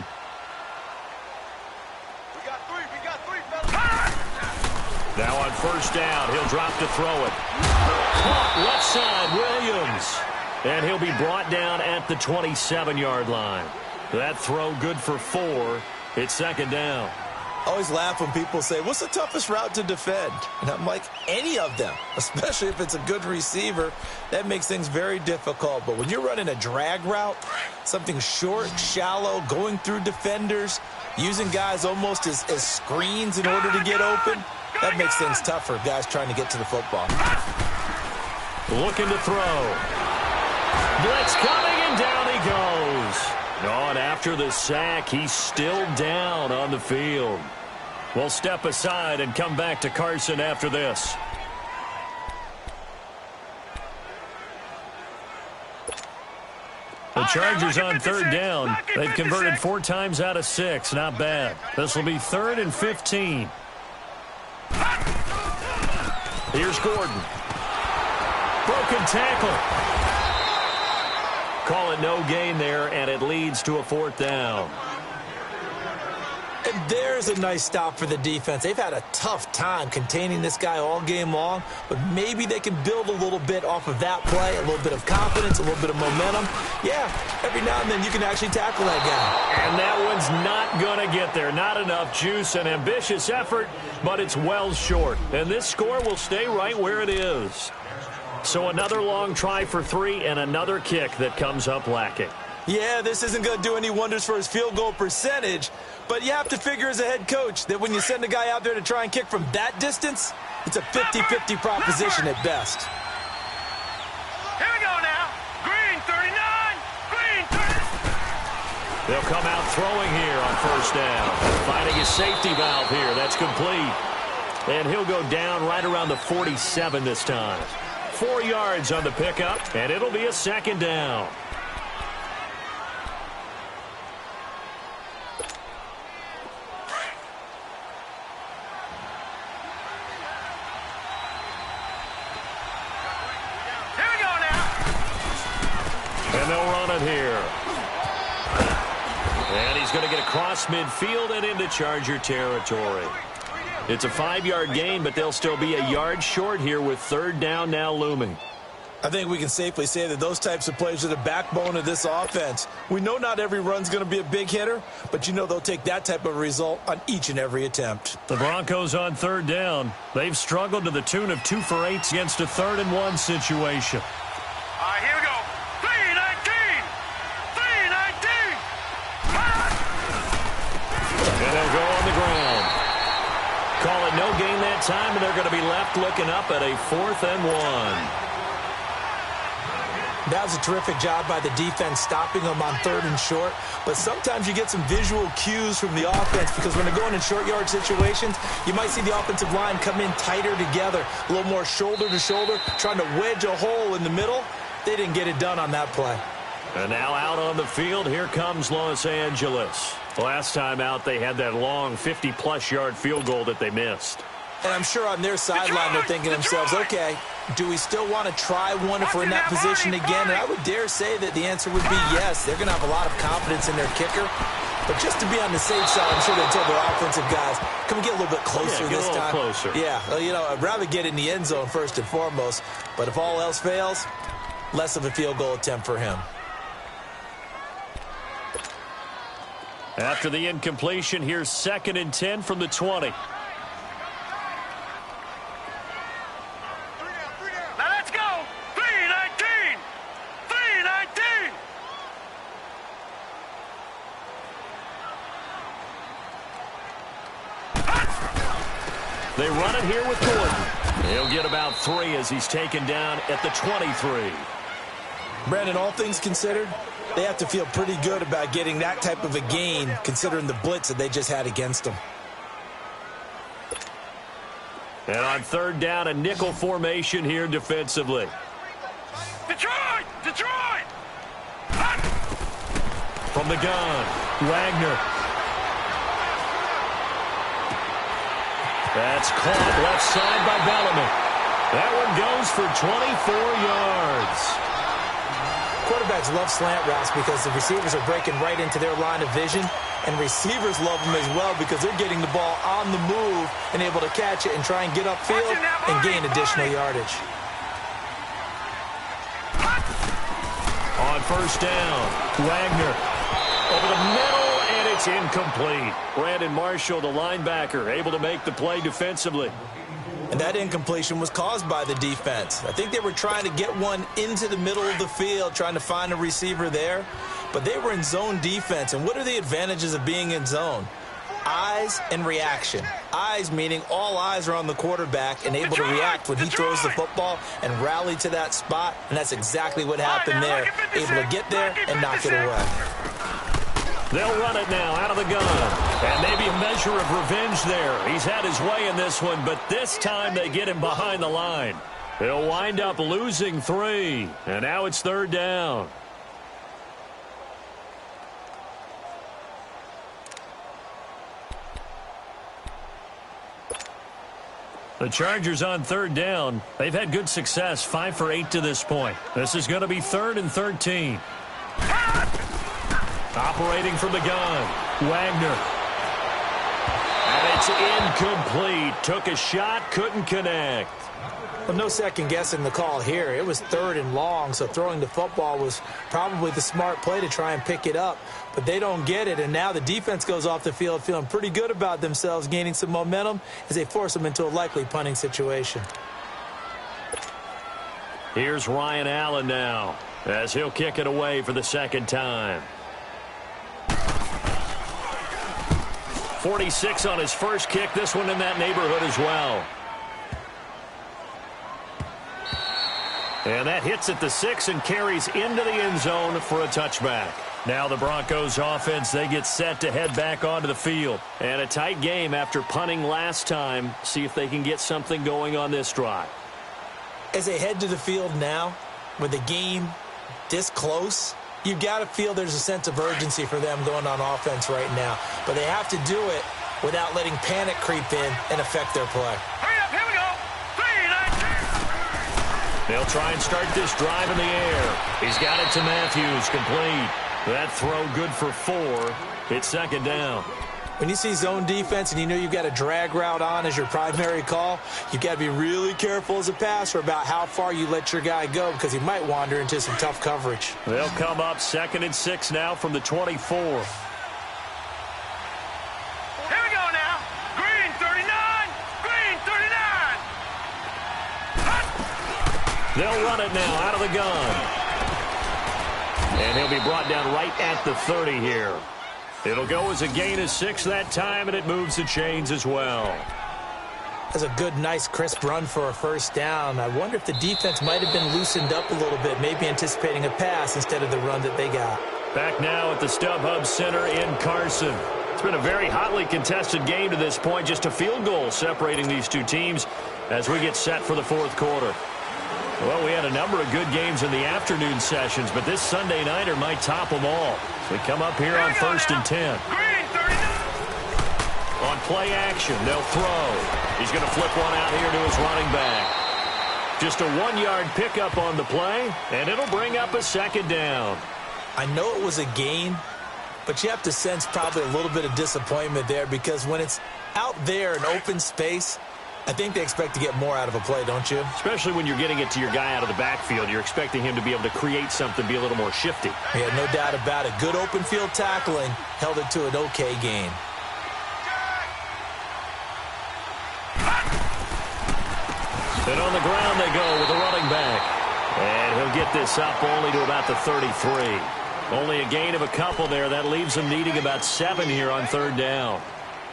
We got three, fellas. Now on 1st down, he'll drop to throw it. Caught left side, Williams. And he'll be brought down at the 27-yard line. That throw good for 4. It's 2nd down. I always laugh when people say, what's the toughest route to defend? And I'm like, any of them, especially if it's a good receiver. That makes things very difficult. But when you're running a drag route, something short, shallow, going through defenders, using guys almost as screens in order to get open, that makes things tougher, guys trying to get to the football. Looking to throw. Blitz coming, and down he goes. And after the sack, he's still down on the field. We'll step aside and come back to Carson after this. The Chargers on 3rd down. They've converted 4 times out of 6. Not bad. This will be 3rd and 15. Here's Gordon. Broken tackle. Call it no gain there, and it leads to a 4th down. And there's a nice stop for the defense. They've had a tough time containing this guy all game long, but maybe they can build a little bit off of that play, a little bit of confidence, a little bit of momentum. Yeah, every now and then you can actually tackle that guy. And that one's not going to get there. Not enough juice, an ambitious effort, but it's well short. And this score will stay right where it is. So another long try for 3 and another kick that comes up lacking. Yeah, this isn't going to do any wonders for his field goal percentage, but you have to figure as a head coach that when you send a guy out there to try and kick from that distance, it's a 50-50 proposition at best. Here we go now. Green 39. Green 30. They'll come out throwing here on 1st down. Finding a safety valve here. That's complete. And he'll go down right around the 47 this time. 4 yards on the pickup, and it'll be a 2nd down. Here we go now. And they'll run it here. And he's going to get across midfield and into Charger territory. It's a 5-yard gain, but they'll still be a yard short here with 3rd down now looming. I think we can safely say that those types of plays are the backbone of this offense. We know not every run's going to be a big hitter, but you know they'll take that type of result on each and every attempt. The Broncos on 3rd down. They've struggled to the tune of 2 for 8 against a 3rd and 1 situation. All right, here we go. 3-19. 3-19. And they'll go on the ground. Call it no gain that time, and they're going to be left looking up at a 4th and 1. That was a terrific job by the defense stopping them on 3rd and short. But sometimes you get some visual cues from the offense because when they're going in short yard situations, you might see the offensive line come in tighter together, a little more shoulder to shoulder, trying to wedge a hole in the middle. They didn't get it done on that play. And now out on the field, here comes Los Angeles. Last time out, they had that long 50-plus yard field goal that they missed. And I'm sure on their sideline they're thinking to themselves, okay, do we still want to try one if we're in that position again? And I would dare say that the answer would be yes. They're going to have a lot of confidence in their kicker. But just to be on the safe side, I'm sure they told their offensive guys, can we get a little bit closer this time? Closer. Yeah, well, you know, I'd rather get in the end zone first and foremost. But if all else fails, less of a field goal attempt for him. After the incompletion, here's 2nd and 10 from the 20. Now let's go. 3-19. 3-19. They run it here with Gordon. He'll get about 3 as he's taken down at the 23. Brandon, all things considered, they have to feel pretty good about getting that type of a gain considering the blitz that they just had against them. And on 3rd down, a nickel formation here defensively. Detroit! Detroit! From from the gun. Wagner. That's caught left side by Bellamy. That one goes for 24 yards. Quarterbacks love slant routes because the receivers are breaking right into their line of vision, and receivers love them as well because they're getting the ball on the move and able to catch it and try and get upfield and gain additional yardage. On first down, Wagner over the middle, and it's incomplete. Brandon Marshall, the linebacker, able to make the play defensively. And that incompletion was caused by the defense. I think they were trying to get one into the middle of the field, trying to find a receiver there. But they were in zone defense. And what are the advantages of being in zone? Eyes and reaction. Eyes meaning all eyes are on the quarterback and able to react when he throws the football and rally to that spot. And that's exactly what happened there. Able to get there and knock it away. They'll run it now out of the gun. And maybe a measure of revenge there. He's had his way in this one, but this time they get him behind the line. He'll wind up losing 3. And now it's third down. The Chargers on third down. They've had good success, 5 for 8 to this point. This is going to be 3rd and 13. Operating from the gun, Wagner. And it's incomplete. Took a shot, couldn't connect. Well, no second guessing the call here. It was 3rd and long, so throwing the football was probably the smart play to try and pick it up. But they don't get it, and now the defense goes off the field feeling pretty good about themselves, gaining some momentum as they force them into a likely punting situation. Here's Ryan Allen now, as he'll kick it away for the second time. 46 on his first kick, this one in that neighborhood as well. And that hits at the 6 and carries into the end zone for a touchback. Now the Broncos offense, they get set to head back onto the field. And a tight game after punting last time. See if they can get something going on this drive. As they head to the field now, with the game this close, you've got to feel there's a sense of urgency for them going on offense right now. But they have to do it without letting panic creep in and affect their play. Hurry up, here we go. 3, 19. They'll try and start this drive in the air. He's got it to Matthews, complete. That throw good for 4. It's second down. When you see zone defense and you know you've got a drag route on as your primary call, you've got to be really careful as a passer about how far you let your guy go because he might wander into some tough coverage. They'll come up 2nd and 6 now from the 24. Here we go now. Green 39. Green 39. They'll run it now out of the gun. And he'll be brought down right at the 30 here. It'll go as a gain of 6 that time, and it moves the chains as well. That's a good, nice, crisp run for a first down. I wonder if the defense might have been loosened up a little bit, maybe anticipating a pass instead of the run that they got. Back now at the StubHub Center in Carson. It's been a very hotly contested game to this point. Just a field goal separating these two teams as we get set for the fourth quarter. Well, we had a number of good games in the afternoon sessions, but this Sunday nighter might top them all. So we come up here on 1st and 10. Green 39. On play action, they'll throw. He's going to flip one out here to his running back. Just a 1-yard pickup on the play, and it'll bring up a second down. I know it was a gain, but you have to sense probably a little bit of disappointment there because when it's out there in open space, I think they expect to get more out of a play, don't you? Especially when you're getting it to your guy out of the backfield. You're expecting him to be able to create something, be a little more shifty. Yeah, no doubt about it. Good open field tackling held it to an okay gain. And on the ground they go with the running back. And he'll get this up only to about the 33. Only a gain of a couple there. That leaves him needing about 7 here on third down.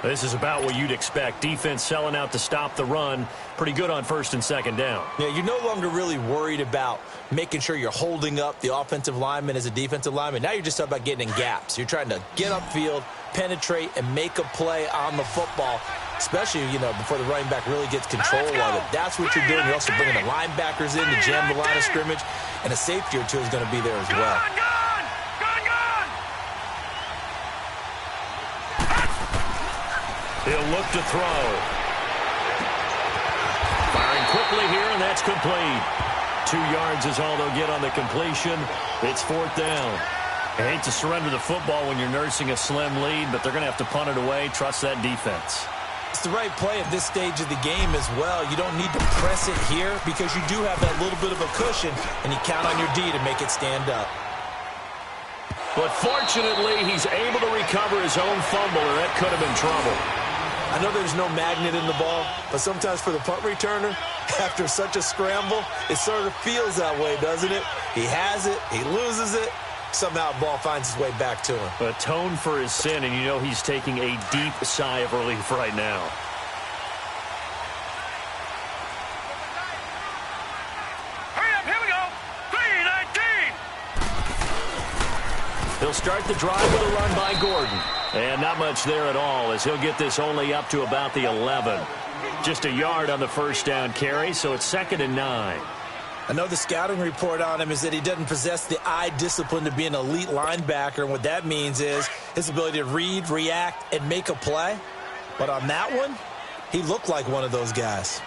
This is about what you'd expect. Defense selling out to stop the run. Pretty good on 1st and 2nd down. Yeah, you're no longer really worried about making sure you're holding up the offensive lineman as a defensive lineman. Now you're just talking about getting in gaps. You're trying to get upfield, penetrate, and make a play on the football, especially, before the running back really gets control of it. That's what you're doing. You're also bringing the linebackers in to jam the line of scrimmage, and a safety or two is going to be there as well. He'll look to throw. Firing quickly here, and that's complete. 2 yards is all they'll get on the completion. It's 4th down. I hate to surrender the football when you're nursing a slim lead, but they're going to have to punt it away. Trust that defense. It's the right play at this stage of the game as well. You don't need to press it here because you do have that little bit of a cushion, and you count on your D to make it stand up. But fortunately, he's able to recover his own fumble, or that could have been trouble. I know there's no magnet in the ball, but sometimes for the punt returner, after such a scramble, it sort of feels that way, doesn't it? He has it, he loses it, somehow the ball finds its way back to him. Atone for his sin, and you know he's taking a deep sigh of relief right now. Hurry up, here we go. 3:19. He'll start the drive with a run by Gordon. And not much there at all, as he'll get this only up to about the 11. Just a yard on the first down carry, so it's 2nd and 9. I know the scouting report on him is that he doesn't possess the eye discipline to be an elite linebacker, and what that means is his ability to read, react, and make a play. But on that one, he looked like one of those guys.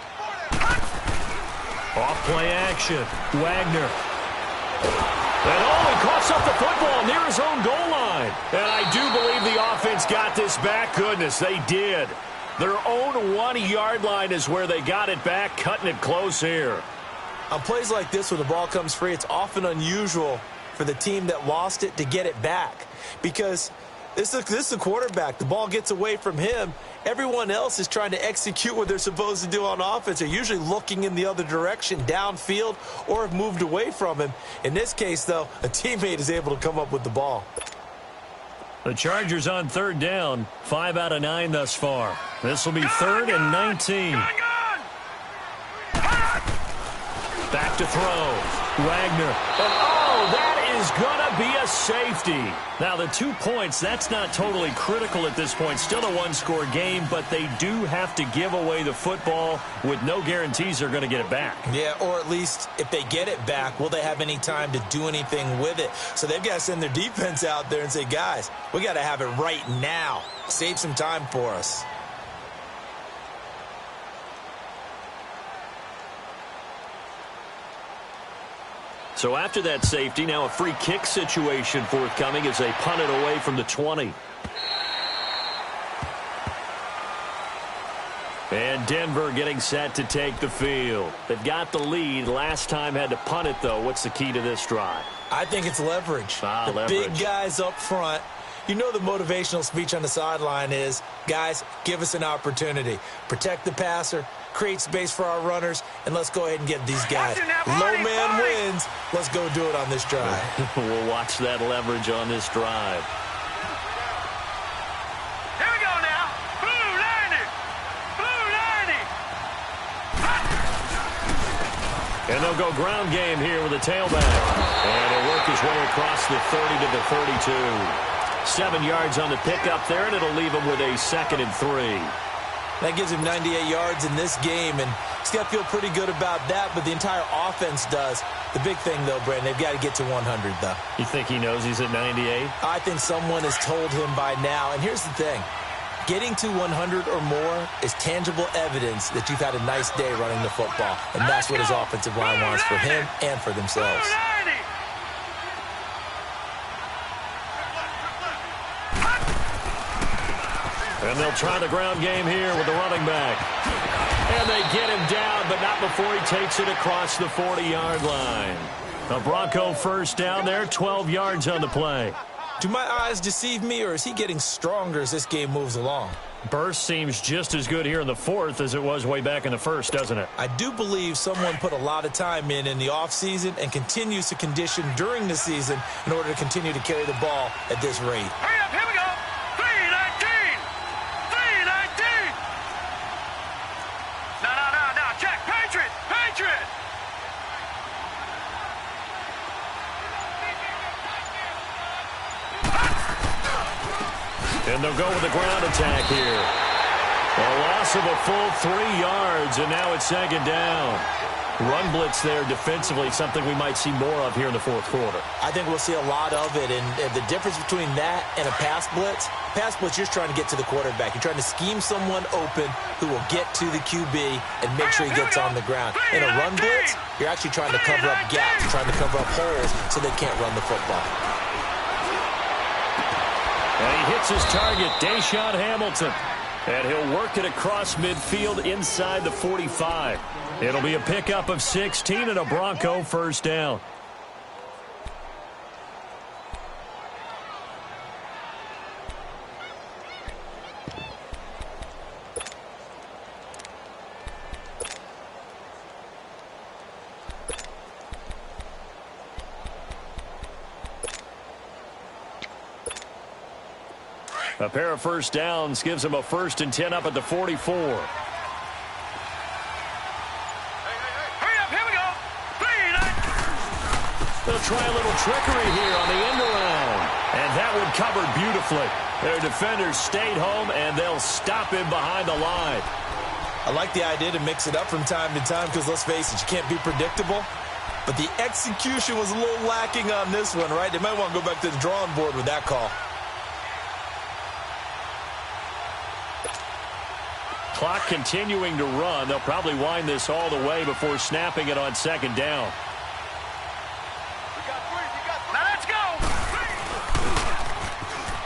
Off play action. Wagner. And he coughs up the football near his own goal line. And I do believe the offense got this back. Goodness, they did. Their own 1-yard line is where they got it back, cutting it close here. On plays like this, when the ball comes free, it's often unusual for the team that lost it to get it back. Because this is the quarterback. The ball gets away from him. Everyone else is trying to execute what they're supposed to do on offense. They're usually looking in the other direction, downfield, or have moved away from him. In this case, though, a teammate is able to come up with the ball. The Chargers on 3rd down, 5 out of 9 thus far. This will be 3rd and 19. Back to throw. Wagner. And that is going to be a safety. Now, the 2 points, that's not totally critical at this point. Still a 1-score game, but they do have to give away the football with no guarantees they're going to get it back. Yeah, or at least if they get it back, will they have any time to do anything with it? So they've got to send their defense out there and say, guys, we got to have it right now. Save some time for us. So after that safety, now a free kick situation forthcoming as they punt it away from the 20. And Denver getting set to take the field. They've got the lead. Last time had to punt it, though. What's the key to this drive? I think it's leverage. The big guys up front. You know the motivational speech on the sideline is, guys, give us an opportunity. Protect the passer, create space for our runners, and let's go ahead and get these guys. Low man wins. Let's go do it on this drive. We'll watch that leverage on this drive. Here we go now. Blue 90. Blue 90. And they'll go ground game here with a tailback. And he'll work his way across the 30 to the 32. 7 yards on the pickup there, and it'll leave him with a 2nd and 3. That gives him 98 yards in this game, and he's got to feel pretty good about that, but the entire offense does. The big thing, though, Brandon, they've got to get to 100, though. You think he knows he's at 98? I think someone has told him by now, and here's the thing. Getting to 100 or more is tangible evidence that you've had a nice day running the football, and that's what his offensive line wants for him and for themselves. And they'll try the ground game here with the running back. And they get him down, but not before he takes it across the 40-yard line. A Bronco first down there, 12 yards on the play. Do my eyes deceive me, or is he getting stronger as this game moves along? Burst seems just as good here in the 4th as it was way back in the 1st, doesn't it? I do believe someone put a lot of time in the offseason and continues to condition during the season in order to continue to carry the ball at this rate. Hurry up, here we go. 3:19. 3:19. No, check. Patriot. And they'll go with the ground attack here. A loss of a full 3 yards, and now it's 2nd down. Run blitz there defensively, something we might see more of here in the fourth quarter. I think we'll see a lot of it, and the difference between that and a pass blitz, you're just trying to get to the quarterback. You're trying to scheme someone open who will get to the QB and make sure he gets on the ground. In a run blitz, you're actually trying to cover up gaps, trying to cover up holes so they can't run the football. And he hits his target, Deshaun Hamilton. And he'll work it across midfield inside the 45. It'll be a pickup of 16 and a Bronco first down. A pair of first downs gives him a 1st and 10 up at the 44. Hurry up, here we go. 3, 9. They'll try a little trickery here on the end around. And that one covered beautifully. Their defenders stayed home, and they'll stop him behind the line. I like the idea to mix it up from time to time because, let's face it, you can't be predictable. But the execution was a little lacking on this one, right? They might want to go back to the drawing board with that call. Clock continuing to run. They'll probably wind this all the way before snapping it on second down. Now let's go.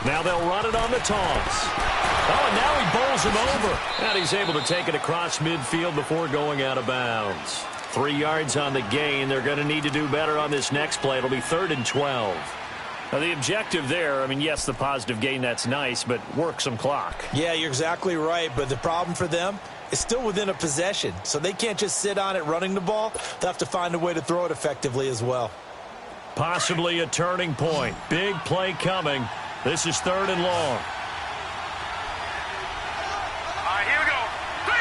Now they'll run it on the taunts. Oh, and now he bowls him over. And he's able to take it across midfield before going out of bounds. 3 yards on the gain. They're going to need to do better on this next play. It'll be 3rd and 12. Now, the objective there, I mean, yes, the positive gain, that's nice, but work some clock. Yeah, you're exactly right, but the problem for them is still within a possession, so they can't just sit on it running the ball. They'll have to find a way to throw it effectively as well. Possibly a turning point. Big play coming. This is 3rd and long. All right, here we go. 3,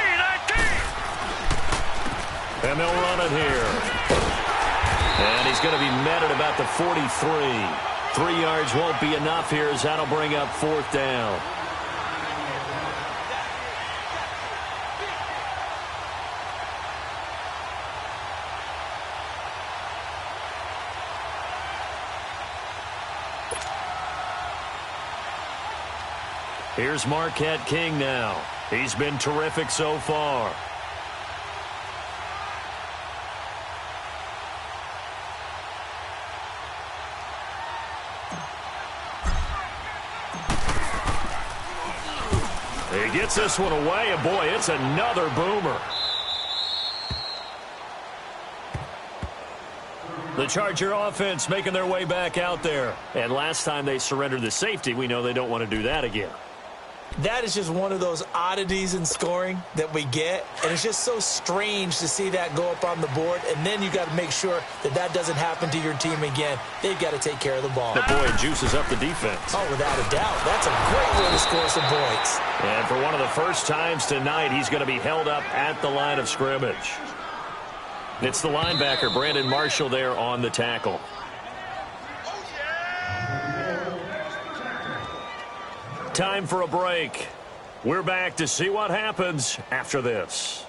19. And they'll run it here. And he's going to be met at about the 43. 3 yards won't be enough here as that'll bring up 4th down. Here's Marquette King now. He's been terrific so far. He gets this one away, and boy, it's another boomer. The Charger offense making their way back out there. And last time they surrendered the safety, we know they don't want to do that again. That is just one of those oddities in scoring that we get, and it's just so strange to see that go up on the board, and then you got to make sure that that doesn't happen to your team again. They've got to take care of the ball. But boy, it juices up the defense. Oh, without a doubt. That's a great way to score some points. And for one of the first times tonight, he's going to be held up at the line of scrimmage. It's the linebacker, Brandon Marshall, there on the tackle. Time for a break. We're back to see what happens after this.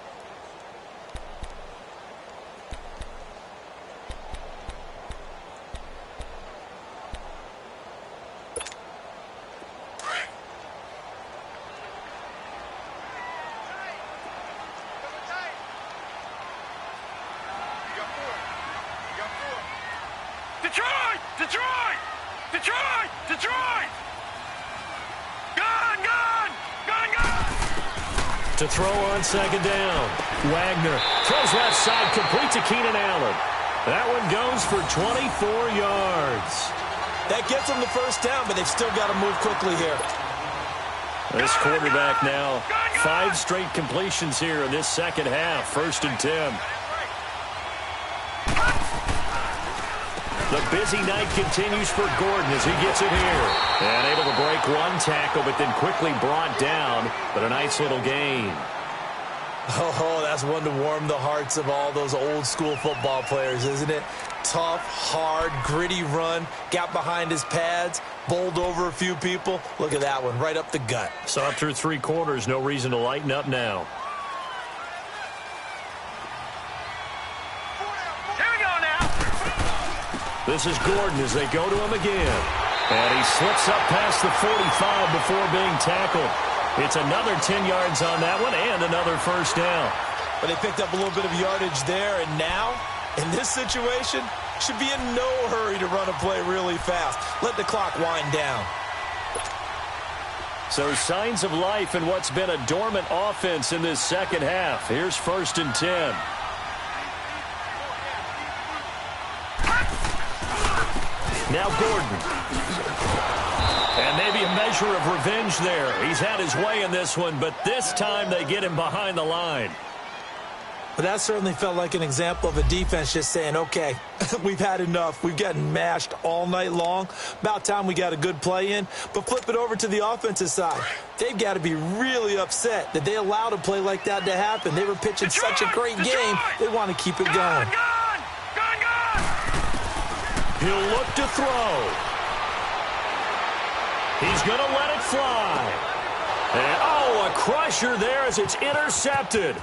Detroit! Detroit! Detroit! Detroit! Gun! Gun! Gun! Gun! To throw on second down. Wagner throws left side, complete to Keenan Allen. That one goes for 24 yards. That gets them the first down, but they've still got to move quickly here. This quarterback now, 5 straight completions here in this second half. 1st and 10. The busy night continues for Gordon as he gets it here. And able to break one tackle, but then quickly brought down. But a nice little gain. Oh, that's one to warm the hearts of all those old school football players, isn't it? Tough, hard, gritty run. Got behind his pads, bowled over a few people. Look at that one, right up the gut. Saw it through 3 quarters. No reason to lighten up now. This is Gordon as they go to him again. And he slips up past the 45 before being tackled. It's another 10 yards on that one and another first down. But they picked up a little bit of yardage there, and now, in this situation, should be in no hurry to run a play really fast. Let the clock wind down. So signs of life in what's been a dormant offense in this second half. Here's 1st and 10. Now Gordon. And maybe a measure of revenge there. He's had his way in this one, but this time they get him behind the line. But that certainly felt like an example of a defense just saying, okay, we've had enough. We've gotten mashed all night long. About time we got a good play in. But flip it over to the offensive side. They've got to be really upset that they allowed a play like that to happen. They were pitching such a great game, they want to keep it going. He'll look to throw. He's going to let it fly. And, oh, a crusher there as it's intercepted.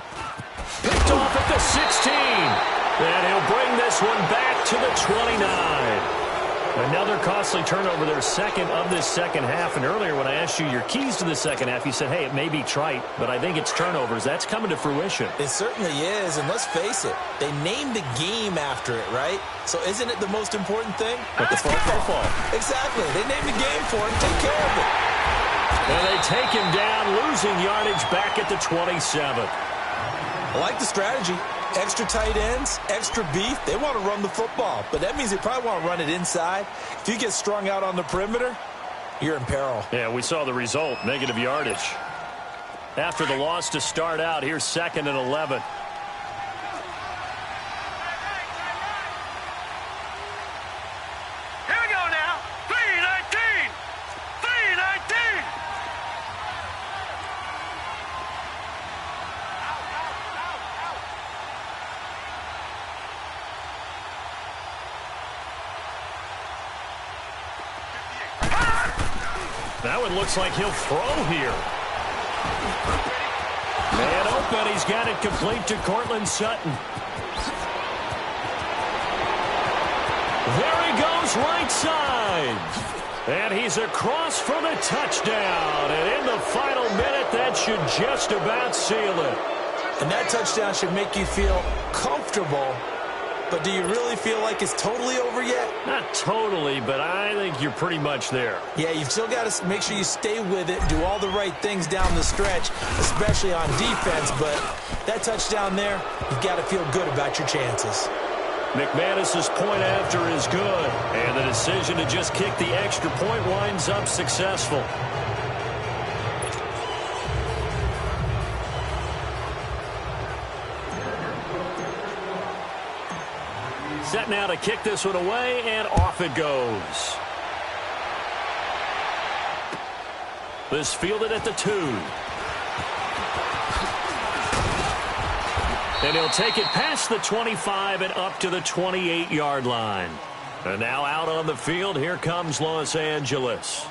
Picked off at the 16. And he'll bring this one back to the 29. Another costly turnover, their second of this second half. And earlier when I asked you your keys to the second half, you said, hey, it may be trite, but I think it's turnovers. That's coming to fruition. It certainly is, and let's face it, they named the game after it, right? So isn't it the most important thing? But the football. Exactly. They named the game for him. Take care of it. And they take him down, losing yardage back at the 27. I like the strategy. Extra tight ends, extra beef. They want to run the football, but that means they probably want to run it inside. If you get strung out on the perimeter, you're in peril. Yeah, we saw the result, negative yardage. After the loss to start out, here's 2nd and 11. Here we go now. 3-19. 3-19. Now it looks like he'll throw here. Man open, he's got it complete to Cortland Sutton. There he goes, right side. And he's across for the touchdown. And in the final minute, that should just about seal it. And that touchdown should make you feel comfortable. But do you really feel like it's totally over yet? Not totally, but I think you're pretty much there. Yeah, you've still got to make sure you stay with it, do all the right things down the stretch, especially on defense. But that touchdown there, you've got to feel good about your chances. McManus's point after is good, and the decision to just kick the extra point winds up successful. Set now to kick this one away, and off it goes. This fielded at the 2. And he'll take it past the 25 and up to the 28-yard line. And now out on the field, here comes Los Angeles.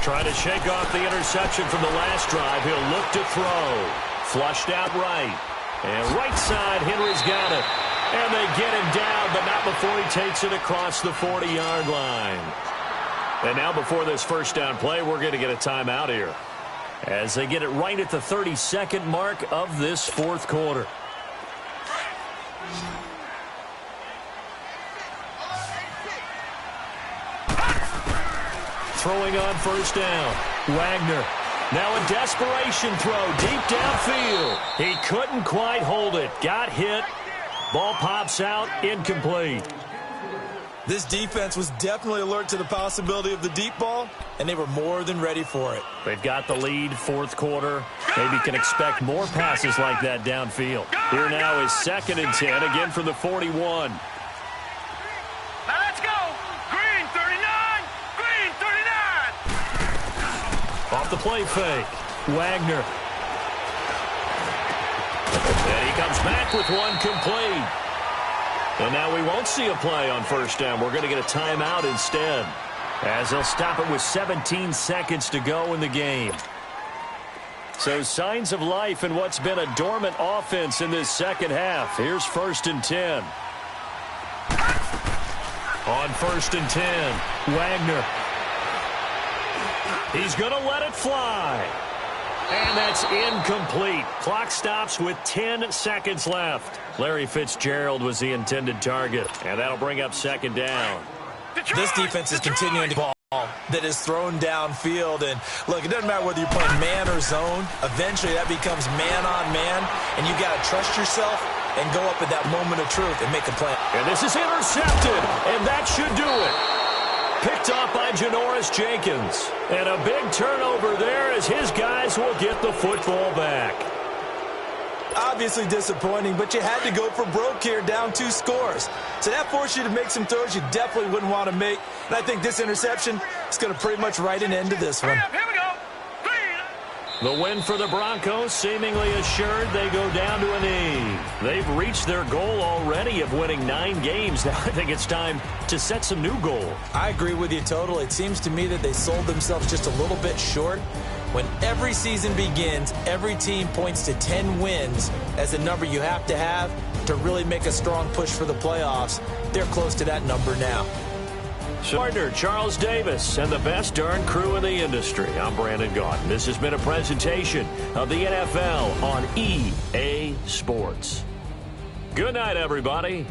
Trying to shake off the interception from the last drive. He'll look to throw. Flushed out right. And right side, Henry's got it. And they get him down, but not before he takes it across the 40-yard line. And now before this first down play, we're going to get a timeout here, as they get it right at the 32nd mark of this fourth quarter. Throwing on first down. Wagner. Now a desperation throw deep downfield. He couldn't quite hold it. Got hit. Ball pops out. Incomplete. This defense was definitely alert to the possibility of the deep ball, and they were more than ready for it. They've got the lead, fourth quarter. Maybe can expect more passes like that downfield. Here now is 2nd and 10, again from the 41. Now let's go. Green 39. Green 39. Off the play fake. Wagner. And he comes back with one complete. And now we won't see a play on first down. We're going to get a timeout instead. As they'll stop it with 17 seconds to go in the game. So signs of life in what's been a dormant offense in this second half. Here's 1st and 10. On 1st and 10, Wagner. He's going to let it fly. And that's incomplete. Clock stops with 10 seconds left. Larry Fitzgerald was the intended target. And that'll bring up 2nd down. This defense is continuing to ball that is thrown downfield. And, look, it doesn't matter whether you're playing man or zone. Eventually, that becomes man on man. And you got to trust yourself and go up at that moment of truth and make a play. And this is intercepted. And that should do it. Picked off by Janoris Jenkins. And a big turnover there as his guys will get the football back. Obviously disappointing, but you had to go for broke here, down 2 scores. So that forced you to make some throws you definitely wouldn't want to make. And I think this interception is going to pretty much write an end to this one. Here we go. The win for the Broncos seemingly assured. They go down to a knee. They've reached their goal already of winning 9 games. Now I think it's time to set some new goals. I agree with you totally. It seems to me that they sold themselves just a little bit short. When every season begins, every team points to 10 wins as the number you have to really make a strong push for the playoffs. They're close to that number now. Partner Charles Davis and the best darn crew in the industry. I'm Brandon Gaudin. This has been a presentation of the NFL on EA Sports. Good night, everybody.